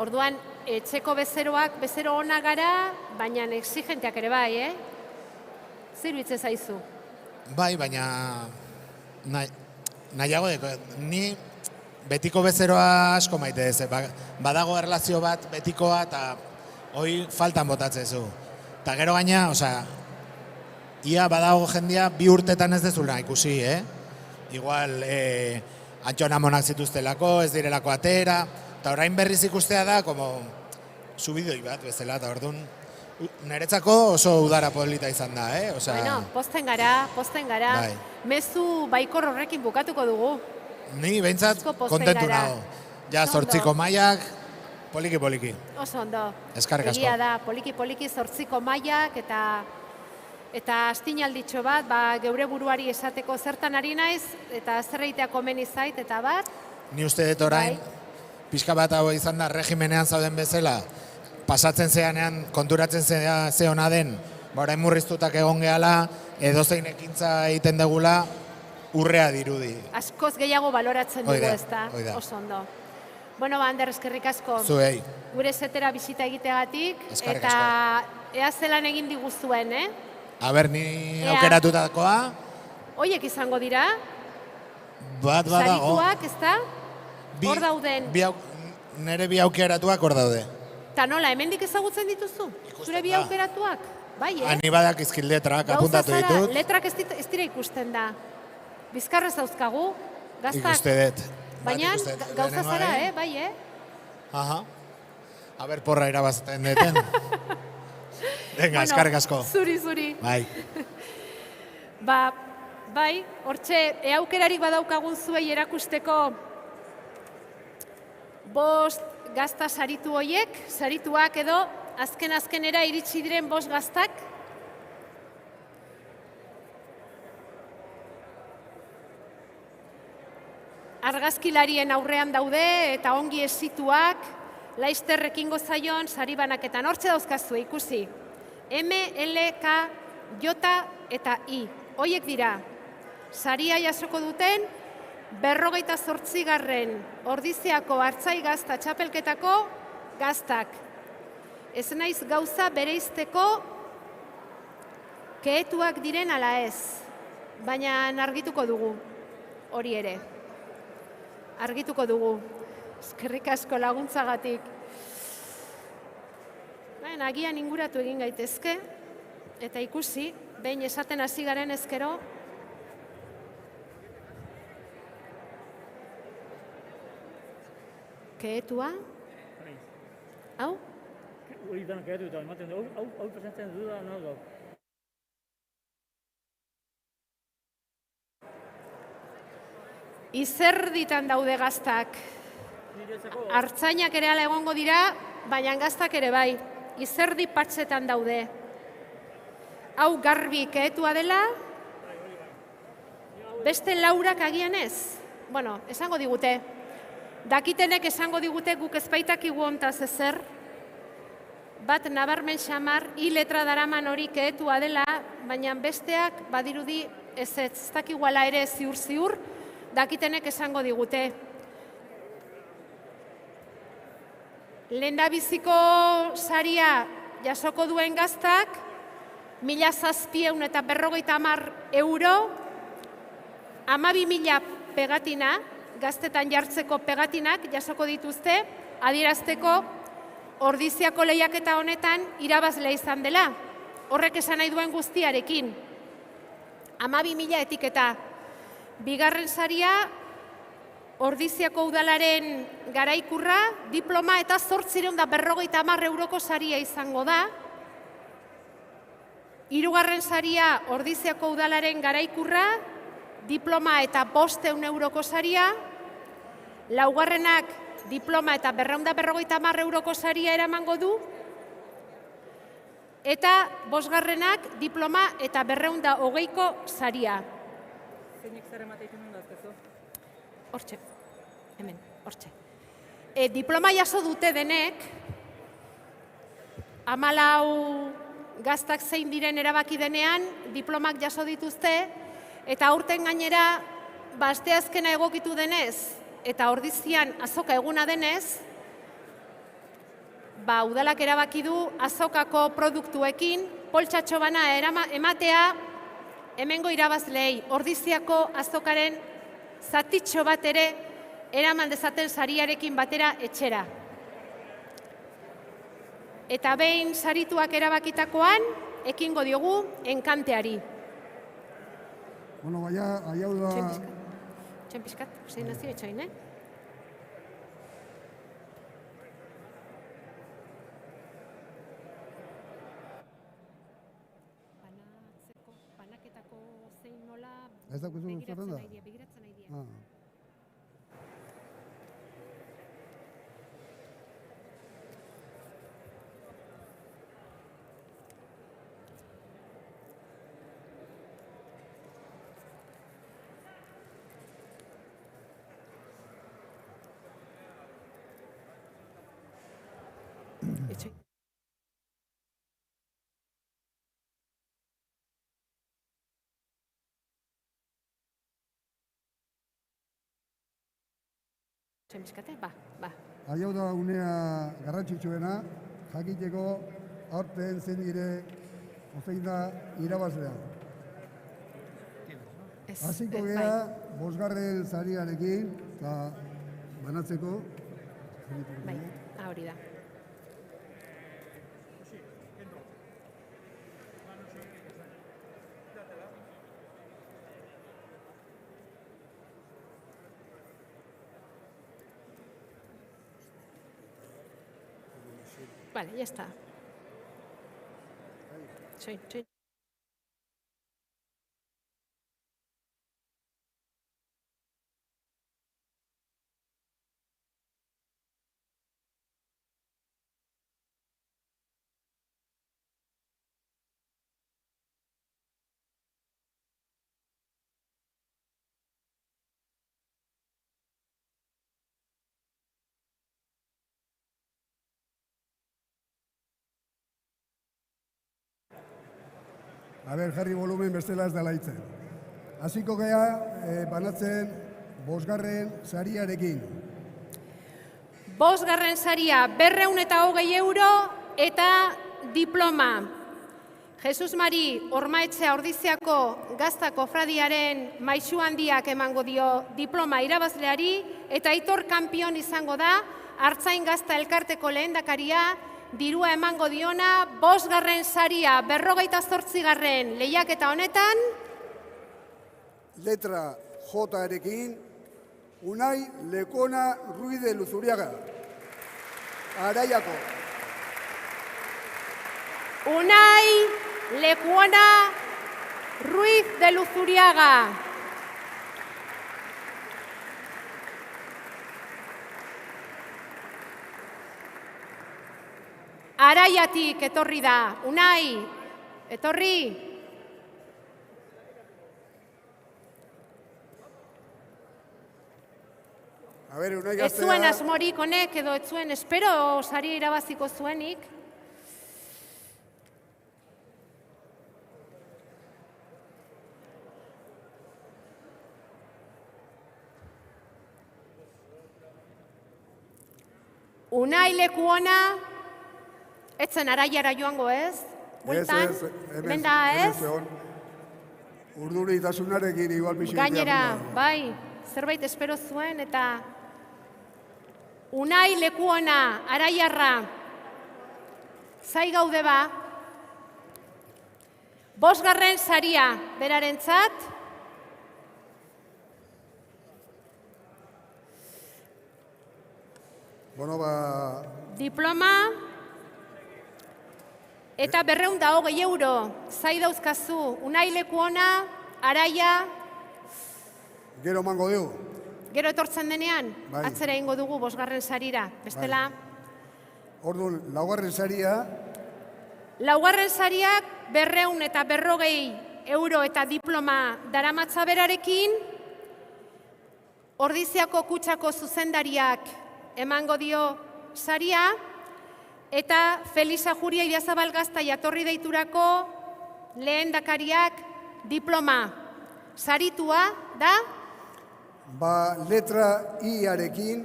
Orduan, etxeko bezero ona gara, baina exigenteak ere bai, Zer bitze zaizu? Bai, baina nahiago deko, ni betiko bezeroa asko maite ez, badago erlazio bat betikoa eta hoi faltan botatzen zu. Eta gero gaina, ia badago jendia 2 urtetan ez dezula ikusi, Igual, antxonamonak zituztelako, ez direlako atera, eta orain berriz ikustea da, como subidoi bat bezala, eta orduan, niretzako oso udara polita izan da, Bueno, posten gara. Bai. Mezu baikor horrekin bukatuko dugu. Ni behintzat kontentu nago. Ja, 8 mailak, poliki. Oso ondo. Eskerrik asko. Egia da, poliki 8 mailak eta astinalditxo bat, geure buruari esateko zertan ari naiz, eta zerreitea komeni zait, eta bat. Ni uste dut orain, pixka bat hau izan da, regimenean zauden bezala, pasatzen zeanean, konturatzen ze hona den, orain murriztutak egon gehala, edozein ekintza egiten degula, urrea dirudi. Askoz gehiago baloratzen dugu, ez da? Oida. Oso ondo. Bueno, Ander, eskerrik asko. Zuei. Gure zetera bisita egiteagatik. Eskerrik eta ea zelan egin diguzuen, Aber, ni aukeratutakoa. Hoiek izango dira? Bat badago. Sarituak, ez da? Hor dauden. Nere bi aukeratuak hor daude. Ta nola, hemendik ezagutzen dituzu? Zure bi aukeratuak? Bai, Ani badak izkil letrak apuntatu ditut. Letrak ez dira ikusten da. Bizkarrez dauzkagu, gaztak. Ikuste dut. Baina gauza zara, bai, Aha. Aber, porra irabazten deten. Venga, eskarrik asko. Zuri. Bai. Bai, hortxe, aukerarik badaukagun zuei erakusteko 5 gazta saritu hoiek, sarituak edo azkenera iritsi diren 5 gaztak. Argazkilarien aurrean daude eta ongi esituak, laizter ekingo zaion sari banaketan. Hortxe dauzkazue ikusi. M, L, K, J eta I. Hoiek dira, saria jasoko duten 58. Ordiziako Artzai Gazta txapelketako gaztak. Ez naiz gauza bereizteko kehetuak diren ala ez, baina argituko dugu, hori ere. Argituko dugu, eskerrik asko laguntzagatik. agian inguratu egin gaitezke, eta ikusi, behin esaten hasi garen ezkero. Kehetua? Hau? Hori dana kehetu eta ematen du, hau presentzen du da, nahi gau. Izerditan daude gaztak. Artzainak ere ala egongo dira, baina gaztak ere bai. Izerdi patxetan daude. Hau garbi kehetua dela, beste laurak agian ez. Bueno, esango digute. Dakitenek esango digute guk ezpaitakigu hontaz ezer. Bat nabarmen xamar, I letra daraman hori kehetua dela, baina besteak badirudi ez dakiguala ere ziur, dakitenek esango digute. Lehendabiziko saria jasoko duen gaztak, 1.750 euro, 12.000 pegatina, gaztetan jartzeko pegatinak jasoko dituzte, adierazteko ordiziako lehiaketa honetan irabazle izan dela. Horrek esan nahi duen guztiarekin. 12.000 etiketa. Bigarren saria, Ordiziako udalaren garaikurra, diploma eta 850 euroko saria izango da. Hirugarren saria, Ordiziako udalaren garaikurra, diploma eta 500 euroko saria. Laugarrenak, diploma eta 250 euroko saria eramango du. Eta bosgarrenak, diploma eta 220ko saria. Zeinik zer emateiten dut azkezu? Hortxe, hemen, hortxe. Diploma jaso dute denek, 14 gaztak zein diren erabaki denean, diplomak jaso dituzte, eta aurten gainera, asteazkena egokitu denez, eta Ordizian azoka eguna denez, udalak erabaki du azokako produktuekin, poltsatxo bana ematea, hemengo irabazlei, Ordiziako azokaren zatitxo bat ere eraman dezaten sariarekin batera etxera. Eta behin sarituak erabakitakoan, ekingo diogu enkanteari. Bueno, hau da... Txenpiskat, zein nazio etxain, Banaketako zein nola begiratzen nahi dira. Hau da unea garrantzitsuena, jakiteko aurten zein dire ozein da irabazlea. Hasiko gea, 5. sariarekin, eta banatzeko. Bai, hori da. Vale, ya está. Sí. Jarri volumen bestela ez da laitzen. Hasiko gea banatzen 5. sariarekin. 5. saria 220 euro eta diploma. Jesus Mari Ormaetxea Ordiziako Gazta Kofradiaren maisu handiak emango dio diploma irabazleari eta Aitor kanpion izango da Artzain Gazta Elkarteko lehendakaria dirua emango diona, 5. saria 58. lehiaketa honetan, Letra J-arekin, Unai Lekuona Ruiz de Luzuriaga. Araiako. Unai Lekuona Ruiz de Luzuriaga. Araiatik etorri da. Unai, etorri. A ver, Unai Ez zuen gaztea. asmorik honek edo ez zuen espero saria irabaziko zuenik. Unai Lekuona, etzen Araiara joango ez? Bueltan, hemen da ez? Urduritasunarekin igual pixi. Gainera, bai, zerbait espero zuen eta Unai Lekuona, Araiarra, zai gaude ba, 5. saria berarentzat, Bueno, ba... diploma eta 220 euro zai dauzkazu. Unai Lekuona, Araia, Gero mango dugu. gero etortzen denean, Bai. atzera ingo dugu 5. sarira. Bestela, Orduan, 4. saria, 4. sariak 240 euro eta diploma daramatza berarekin, Ordiziako Kutxako zuzendariak emango dio saria, eta Felisa Juria Idiazabal Gazta jatorri deiturako lehendakariak diploma. Saritua da, ba letra I-arekin,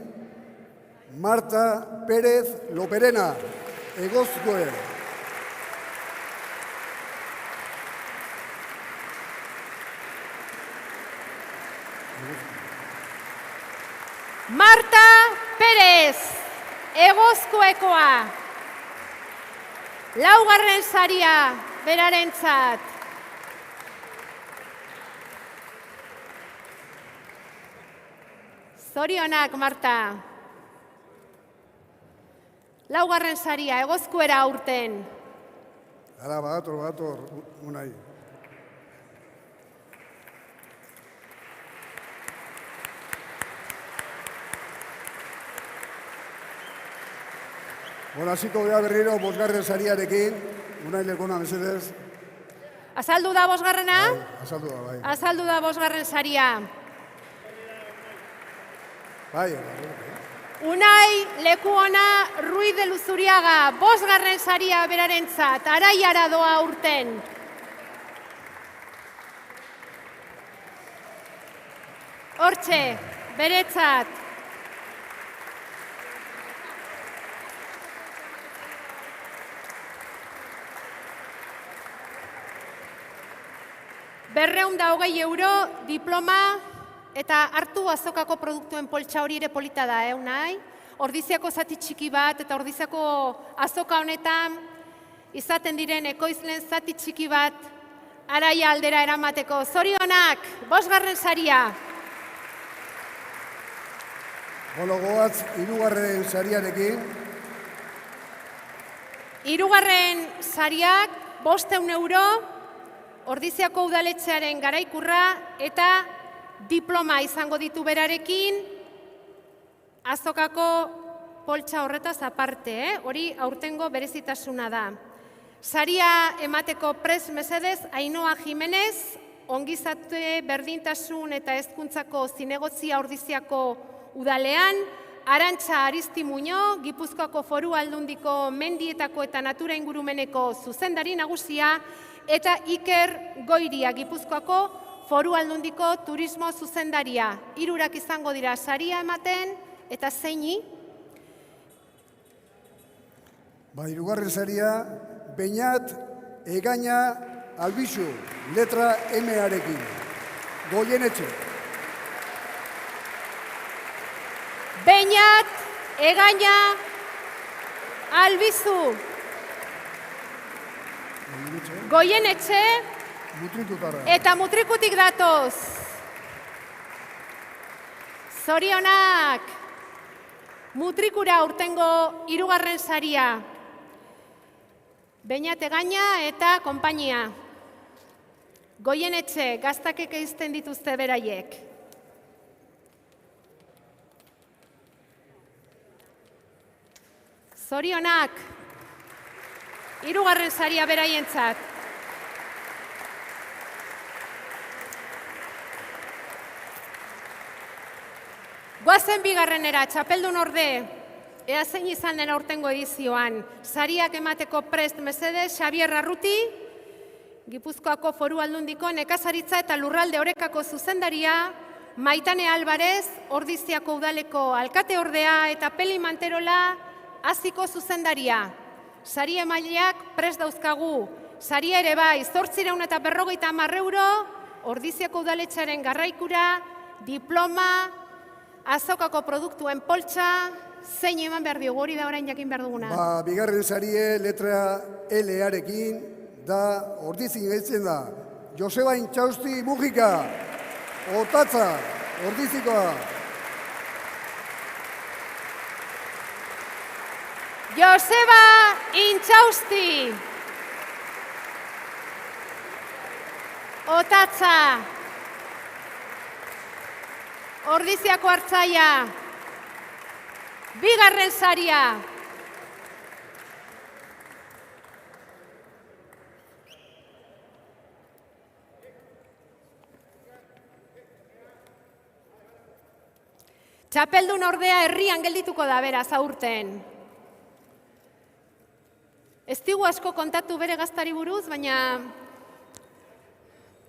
Marta Pérez Loperena, Egozkoe. Marta Pérez, Egozkoekoa. 4. saria berarentzat. Zorionak, Marta. 4. saria, Egozkoera aurten. Ara, badator, Unai. Bueno, hasiko gara berriro 5. sariarekin, Unai Lekuona mesedez. Azaldu da 5. Azaldu da, bai. Azaldu da 5. saria. Bai, Unai Lekuona Ruiz de Luzuriaga, 5. saria berarentzat, Araiara doa urten. Hortxe, beretzat. €220 diploma eta hartu azokako produktuen poltsa hori ere polita da, Unai? Ordiziako zati txiki bat eta Ordiziako azoka honetan izaten diren ekoizlen zati txiki bat Araia aldera eramateko. Zorionak, 5. saria. Bueno, goaz, 3. sariarekin. 3. sariak, 500 euro, Ordiziako udaletxearen garaikurra eta diploma izango ditu berarekin, azokako poltsa horretaz aparte, hori aurtengo berezitasuna da. Saria emateko prest mesedez, Ainhoa Jimenez, ongizate berdintasun eta hezkuntzako zinegozia Ordiziako udalean, Arantxa Aristimuño, Gipuzkoako Foru Aldundiko mendietako eta natura ingurumeneko zuzendari nagusia, eta Iker Goiria, Gipuzkoako Foru Aldundiko turismo zuzendaria. 3 izango dira saria ematen, eta zeini? Ba, 3. saria, Beñat Egaña Albizu, letra M-arekin. Goienetxe. Beñat Egaña Albizu, Goienetxe Mutrikutara. eta Mutrikutik datoz. Zorionak, Mutrikura urtengo 3. saria. Beñate Gaina eta konpainia. Goienetxe, gaztakek eizten dituzte beraiek. Zorionak, 3. saria beraientzat. Goazen 2. txapeldun orde, ea zein izan den aurtengo edizioan. Sariak emateko prest mesedez, Xabier Arruti, Gipuzkoako Foru Aldundiko nekazaritza eta lurralde orekako zuzendaria, Maitane Alvarez, Ordiziako udaleko alkate ordea eta Peli Manterola, Aziko zuzendaria. Sari emaileak prest dauzkagu. Sari ere bai, 850 euro, Ordiziako udaletxaren garraikura, diploma, azokako produktuen poltsa, zein eman behar diogu, hori da orain jakin behar duguna. Bigarren sarie letra L-arekin da Ordizin gaitzen da. Joseba Intxausti Mujika, Otatza, Ordizikoa. Joseba Intxausti, Otatza, Ordiziako hartzaia, 2. saria. Txapeldun ordea herrian geldituko da beraz aurten. Ez digu asko kontatu bere gaztari buruz, baina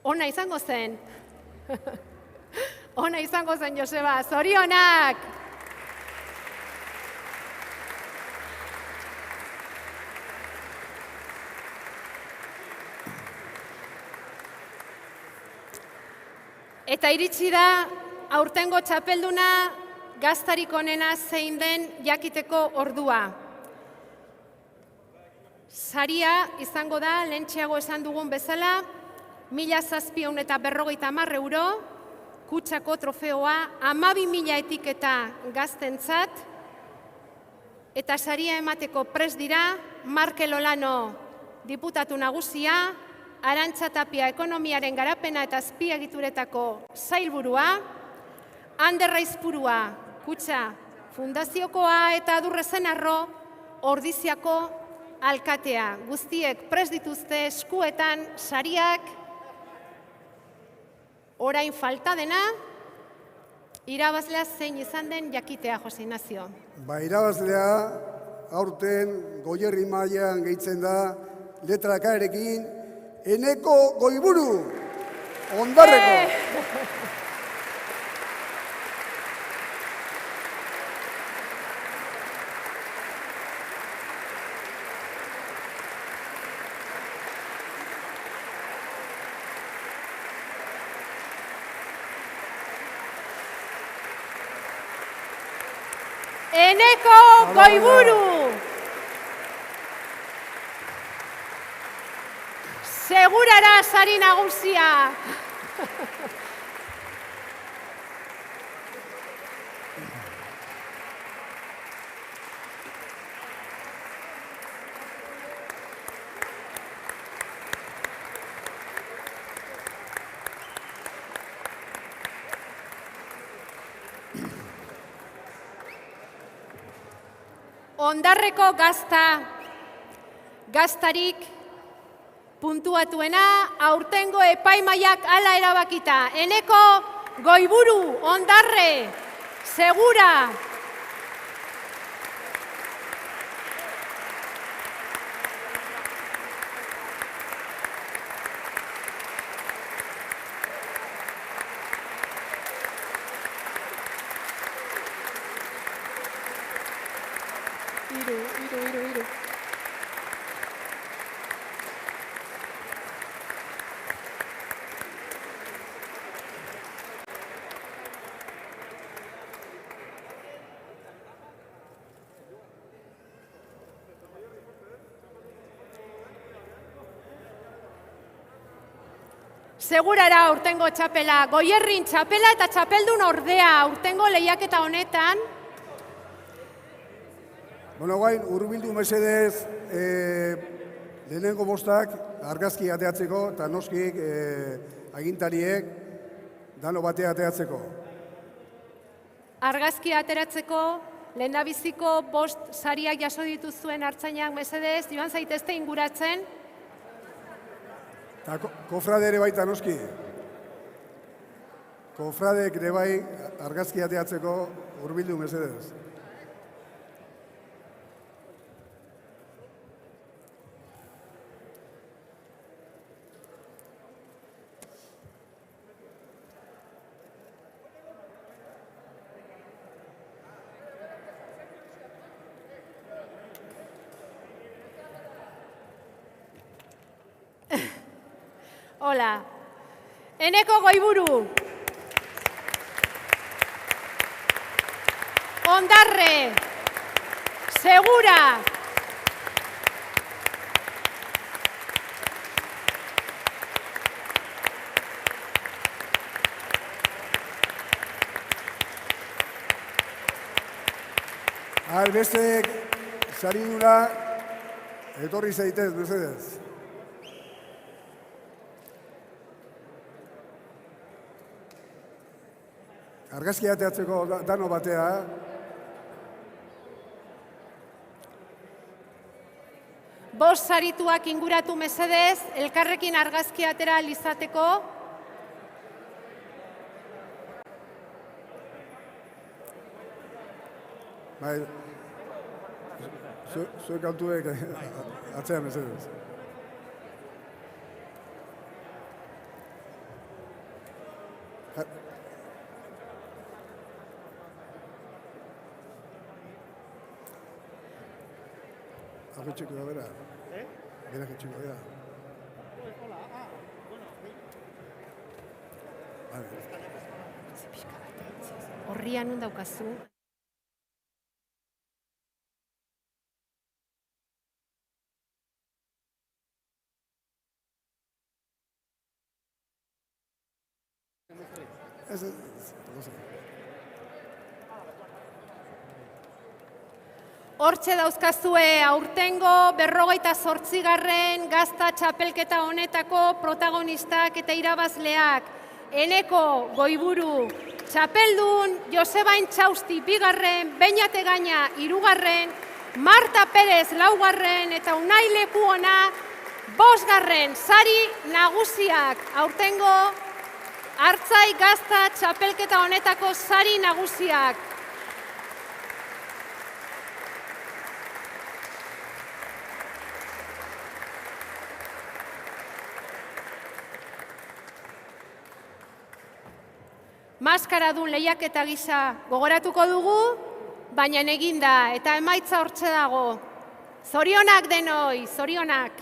ona izango zen. Ona izango zen, Joseba. Zorionak! Eta iritsi da, aurtengo txapelduna gaztarik onena zein den jakiteko ordua. Saria izango da, lehentxeago esan dugun bezala, 1.750 euro, Kutsako trofeoa, 12.000 etiketa gaztentzat, eta saria emateko prest dira, Markel Olano diputatu nagusia, Arantxa Tapia ekonomiaren garapena eta azpiegituretako sailburua, Ander Raizpurua Kutxa Fundaziokoa eta Durrezen Arro Ordiziako alkatea. Guztiek prest dituzte eskuetan sariak, orain falta dena, irabazlea zein izan den jakitea, Jose Ignacio. Irabazlea aurten Goierri mailan gehitzen da letra K-erekin Eneko Goiburu, Ondarreko. Eneko Goiburu. Segurara sari nagusia. Ondarreko gaztarik puntuatuena aurtengo epaimaiak hala erabakita. Eneko Goiburu, Ondarre, segura. Iru. segurara urtengo txapela, Goierrin txapela eta txapeldun ordea urtengo lehiaketa honetan. Bueno, guain, urbildu mesedez, lehenengo bostak argazki ateatzeko, eta noskik agintariek dano batea ateatzeko. Argazki ateratzeko, lehendabiziko bost sariak jaso dituzuen hartzainak mesedez, joan zaitezte inguratzen. Eta kofrade ere baita noski. Kofradek ere bai argazki ateatzeko urbildu mesedez. Hola. Eneko Goiburu. Ondarre. Segura. Bestek saridura etorri zaitez, mesedez. Argazki ateatzeko dano batea. Bost sarituak inguratu mesedez, elkarrekin argazki atera izateko. Bai, zuek altuek atzea mesedez. Agitxeko da bera? Bera agitxeko da. Horrian nun daukazu. Hortxe dauzkazue aurtengo 58. gazta txapelketa honetako protagonistak eta irabazleak. Eneko Goiburu txapeldun, Joseba Intxausti 2., Beñate Gaina 3., Marta Perez 4. eta Unai Lekuona 5. sari nagusiak. Aurtengo hartzai gazta txapelketa honetako sari nagusiak. Maskaradun lehiaketa gisa gogoratuko dugu, baina eginda eta emaitza hortxe dago. Zorionak denoi, zorionak.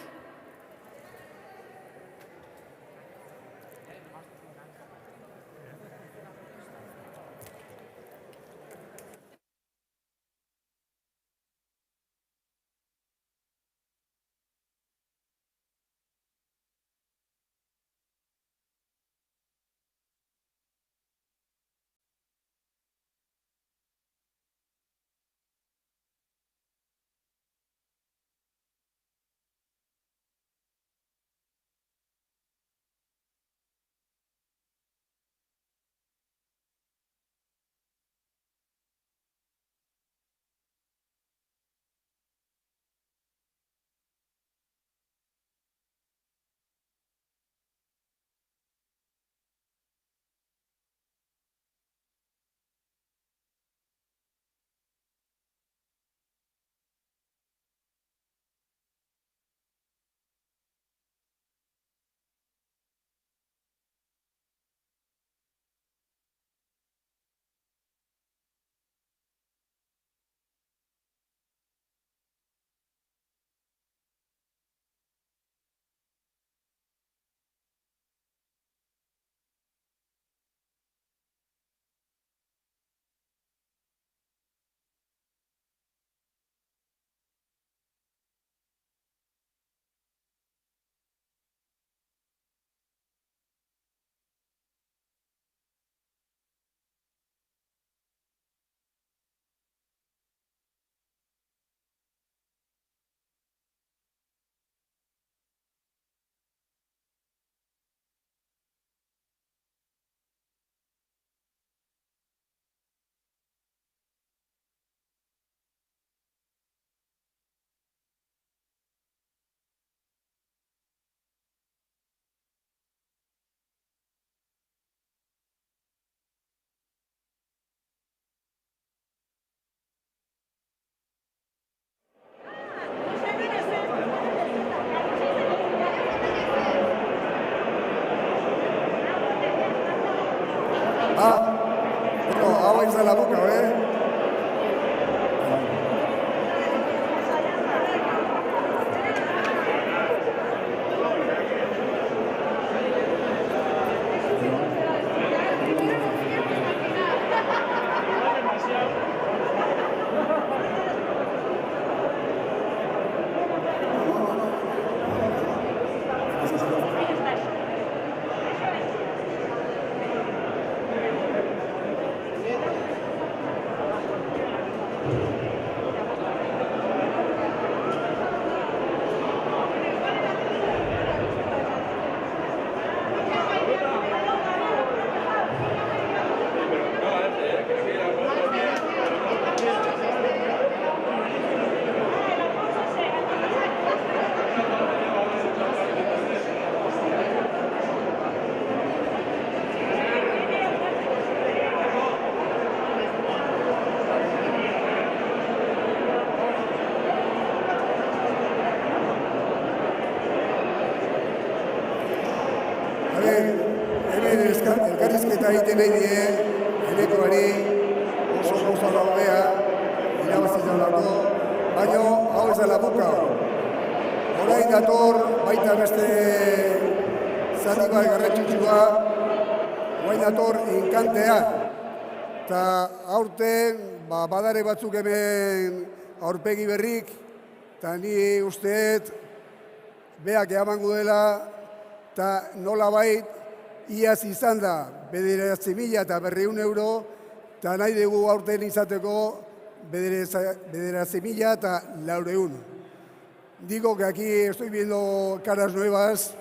Hemen elkarrizketa egiten nahi die, enekoari oso gauza daudea, irabazitzelako, baina hau ez dela buka. Orain dator, baita beste zati bat garrantzitsua, orain dator inkantea. Eta aurten, badare batzuk hemen aurpegi berrik, eta ni usteet, beak eamango dela, eta nolabait, iaz izan da, 9.000 eta 200 euro, eta nahi dugu aurten izateko 9.000 eta 400. Digo que aquí estoy viendo caras nuevas,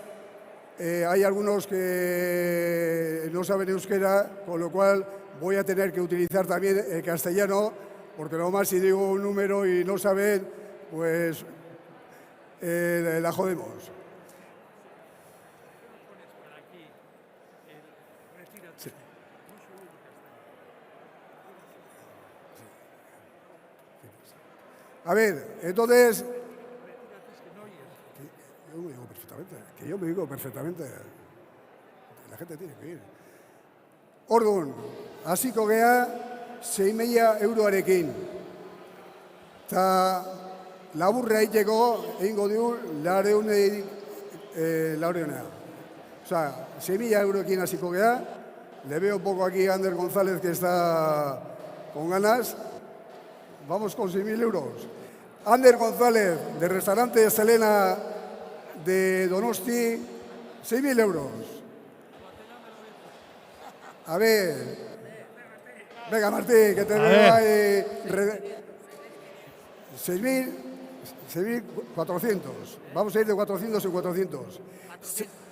hay algunos que no saben euskera, con lo cual voy a tener que utilizar también el castellano, porque nomás si digo un número y no saben, pues la jodemos. Sí. A ver, entonces... Yo me digo perfectamente. La gente tiene que ir. Orduan, hasiko gea 6.000 euroarekin. Eta laburra egiteko egingo digu 400. O sea, 6.000 euroekin hasiko gea. Le veo un poco aquí a Ander González que está con ganas. Vamos con 6.000 euros. Ander González, de Restaurante Selena de Donosti, 6.000 euros. A ver. Venga, Martí, que te veo ahí. 6.400. Vamos a ir de 400 en 400.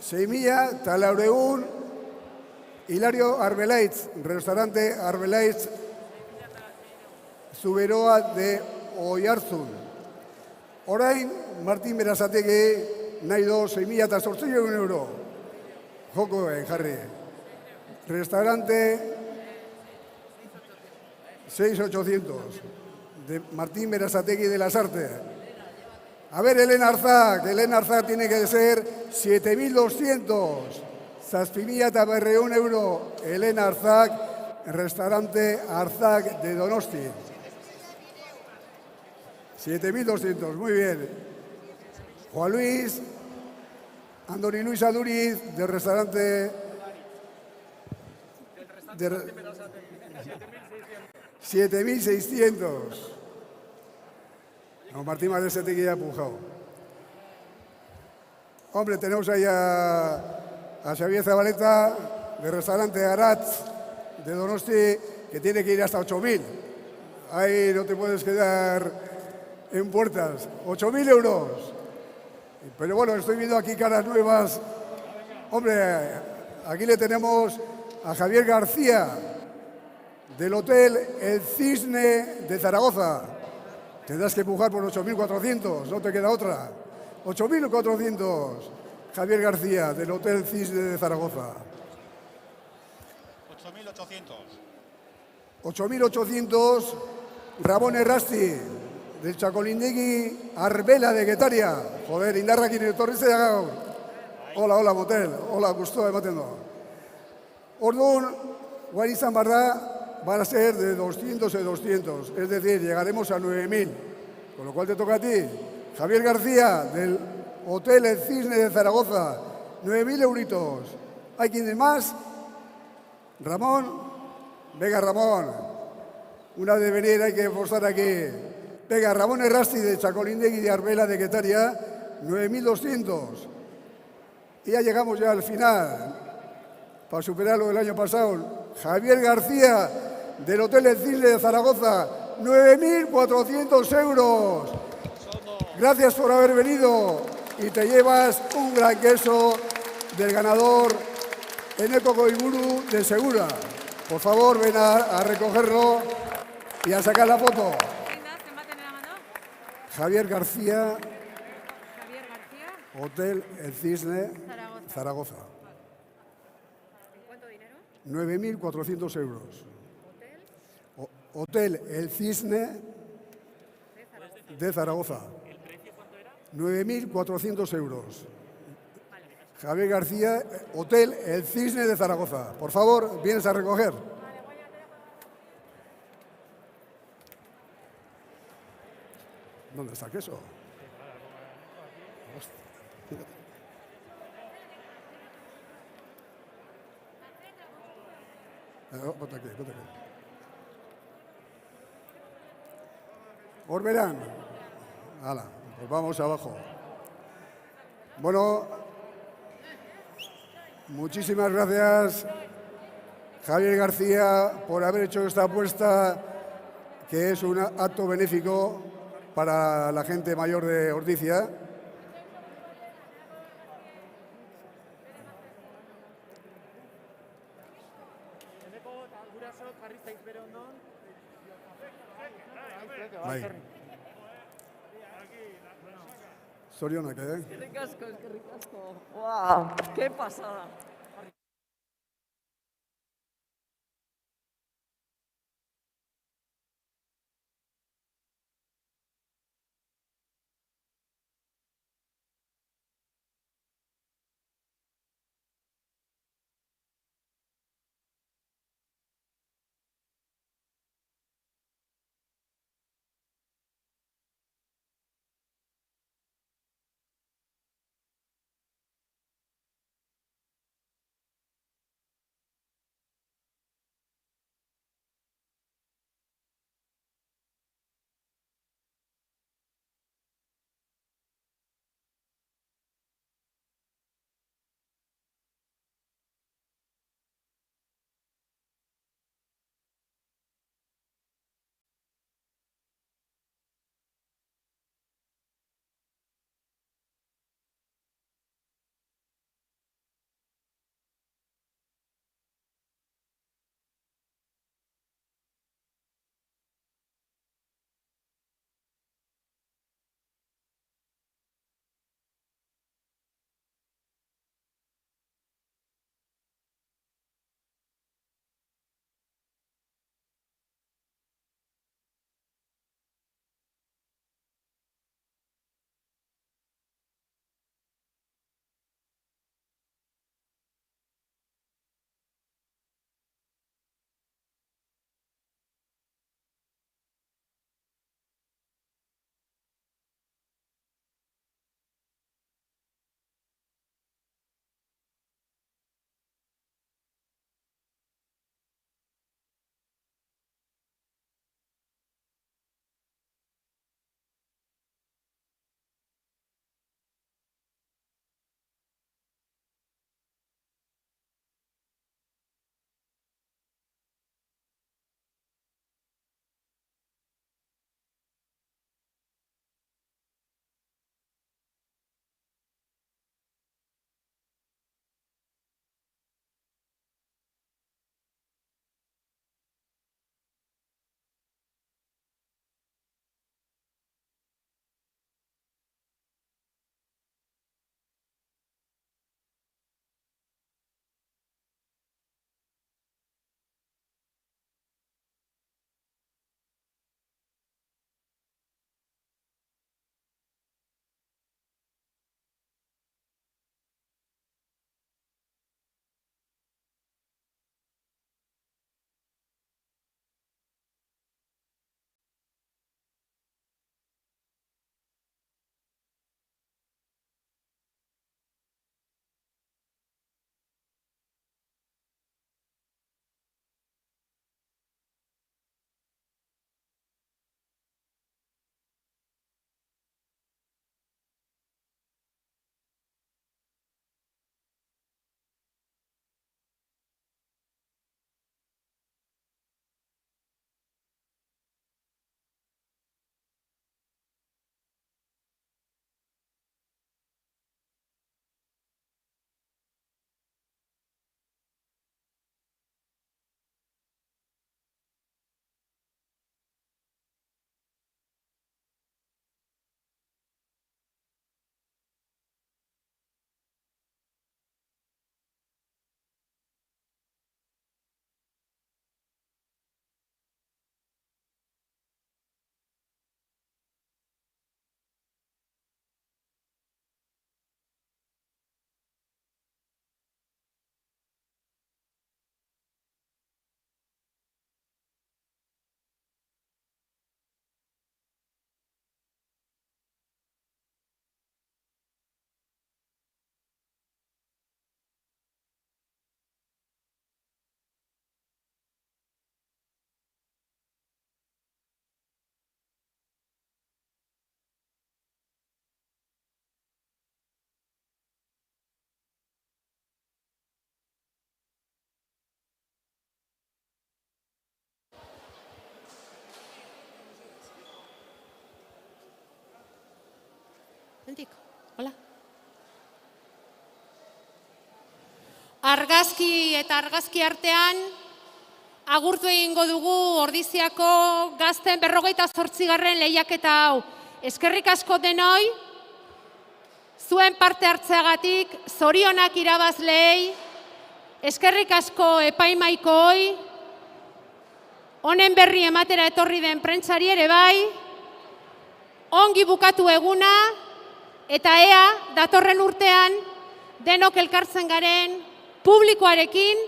6.000, Talaureún, Hilario Arbelaitz, Restaurante Arbelaitz, Zuberoa de Oiarzun. Orain, Martín Berazategi, nahi do 6.800 euro. Joko jarri. Restaurante 6.800 de Martín Berazategi de las Artes. A ver, Elena Arzak tiene que ser 7.200. 7.200 euro. Elena Arzak, Restaurante Arzak de Donosti. 7.200, muy bien. Juan Luis, Andoni Luis Aduriz, del restaurante... 7.600. No, Martín Berazategi ya ha pujado. Hombre, tenemos ahí a Xavier Zabaleta, del restaurante Aratz, de Donosti, que tiene que ir hasta 8.000. Ahí no te puedes quedar en puertas. 8.000 euros. Pero bueno, estoy viendo aquí caras nuevas. Hombre, aquí le tenemos a Javier García, del Hotel El Cisne de Zaragoza. Tendrás que empujar por 8.400, no te queda otra. 8.400. Javier García, del Hotel El Cisne de Zaragoza. 8.800. 8.800. Ramón Errasti, del Txakolindegi Arbela de Getaria. Joder, indarrakin etorrizea gaur. Hola, motel. Hola, gustoa ematen do. Orduan, guain izan barra, van a ser de 200 y 200. Es decir, llegaremos a 9.000. Con lo cual te toca a ti. Javier García, del Hotel El Cisne de Zaragoza. 9.000 euritos. ¿Hay quien más? Ramón. Venga, Ramón. Una de venir hay que forzar aquí. Venga, Ramón Errasti, de Txakolindegi de Arbela de Getaria. 9.200. Y ya llegamos al final. Para superar lo del año pasado. Javier García, del Hotel El Cisne de Zaragoza, 9.400 euros. Gracias por haber venido y te llevas un gran queso del ganador Eneko Goiburu de Segura. Por favor, ven a recogerlo y a sacar la foto. Javier García, Hotel El Cisne, Zaragoza. 9.400 euros. Hotel El Cisne de Zaragoza. 9.400 euros. Javier García, Hotel El Cisne de Zaragoza. Por favor, vienes a recoger. ¿Dónde está el queso? Hostia. Ponte aquí, ponte aquí. Os verán. Hala, pues vamos abajo. Bueno, muchísimas gracias, Javier García, por haber hecho esta apuesta, que es un acto benéfico para la gente mayor de Ordizia. Bai. Zorionak, Eskerrik asko, eskerrik asko. Wow, qué pasada. Hemendik, hola. Argazki eta argazki artean, agurtu egingo dugu Ordiziako gazten 58. lehiaketa hau. Eskerrik asko denoi, zuen parte hartzeagatik, zorionak irabazleei, eskerrik asko epaimaikoi, honen berri ematera etorri den prentsari ere bai, ongi bukatu eguna, eta ea, datorren urtean, denok elkartzen garen, publikoarekin,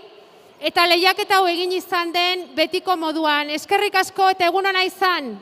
eta lehiaketa hau egin izan den betiko moduan. Eskerrik asko eta egun ona izan.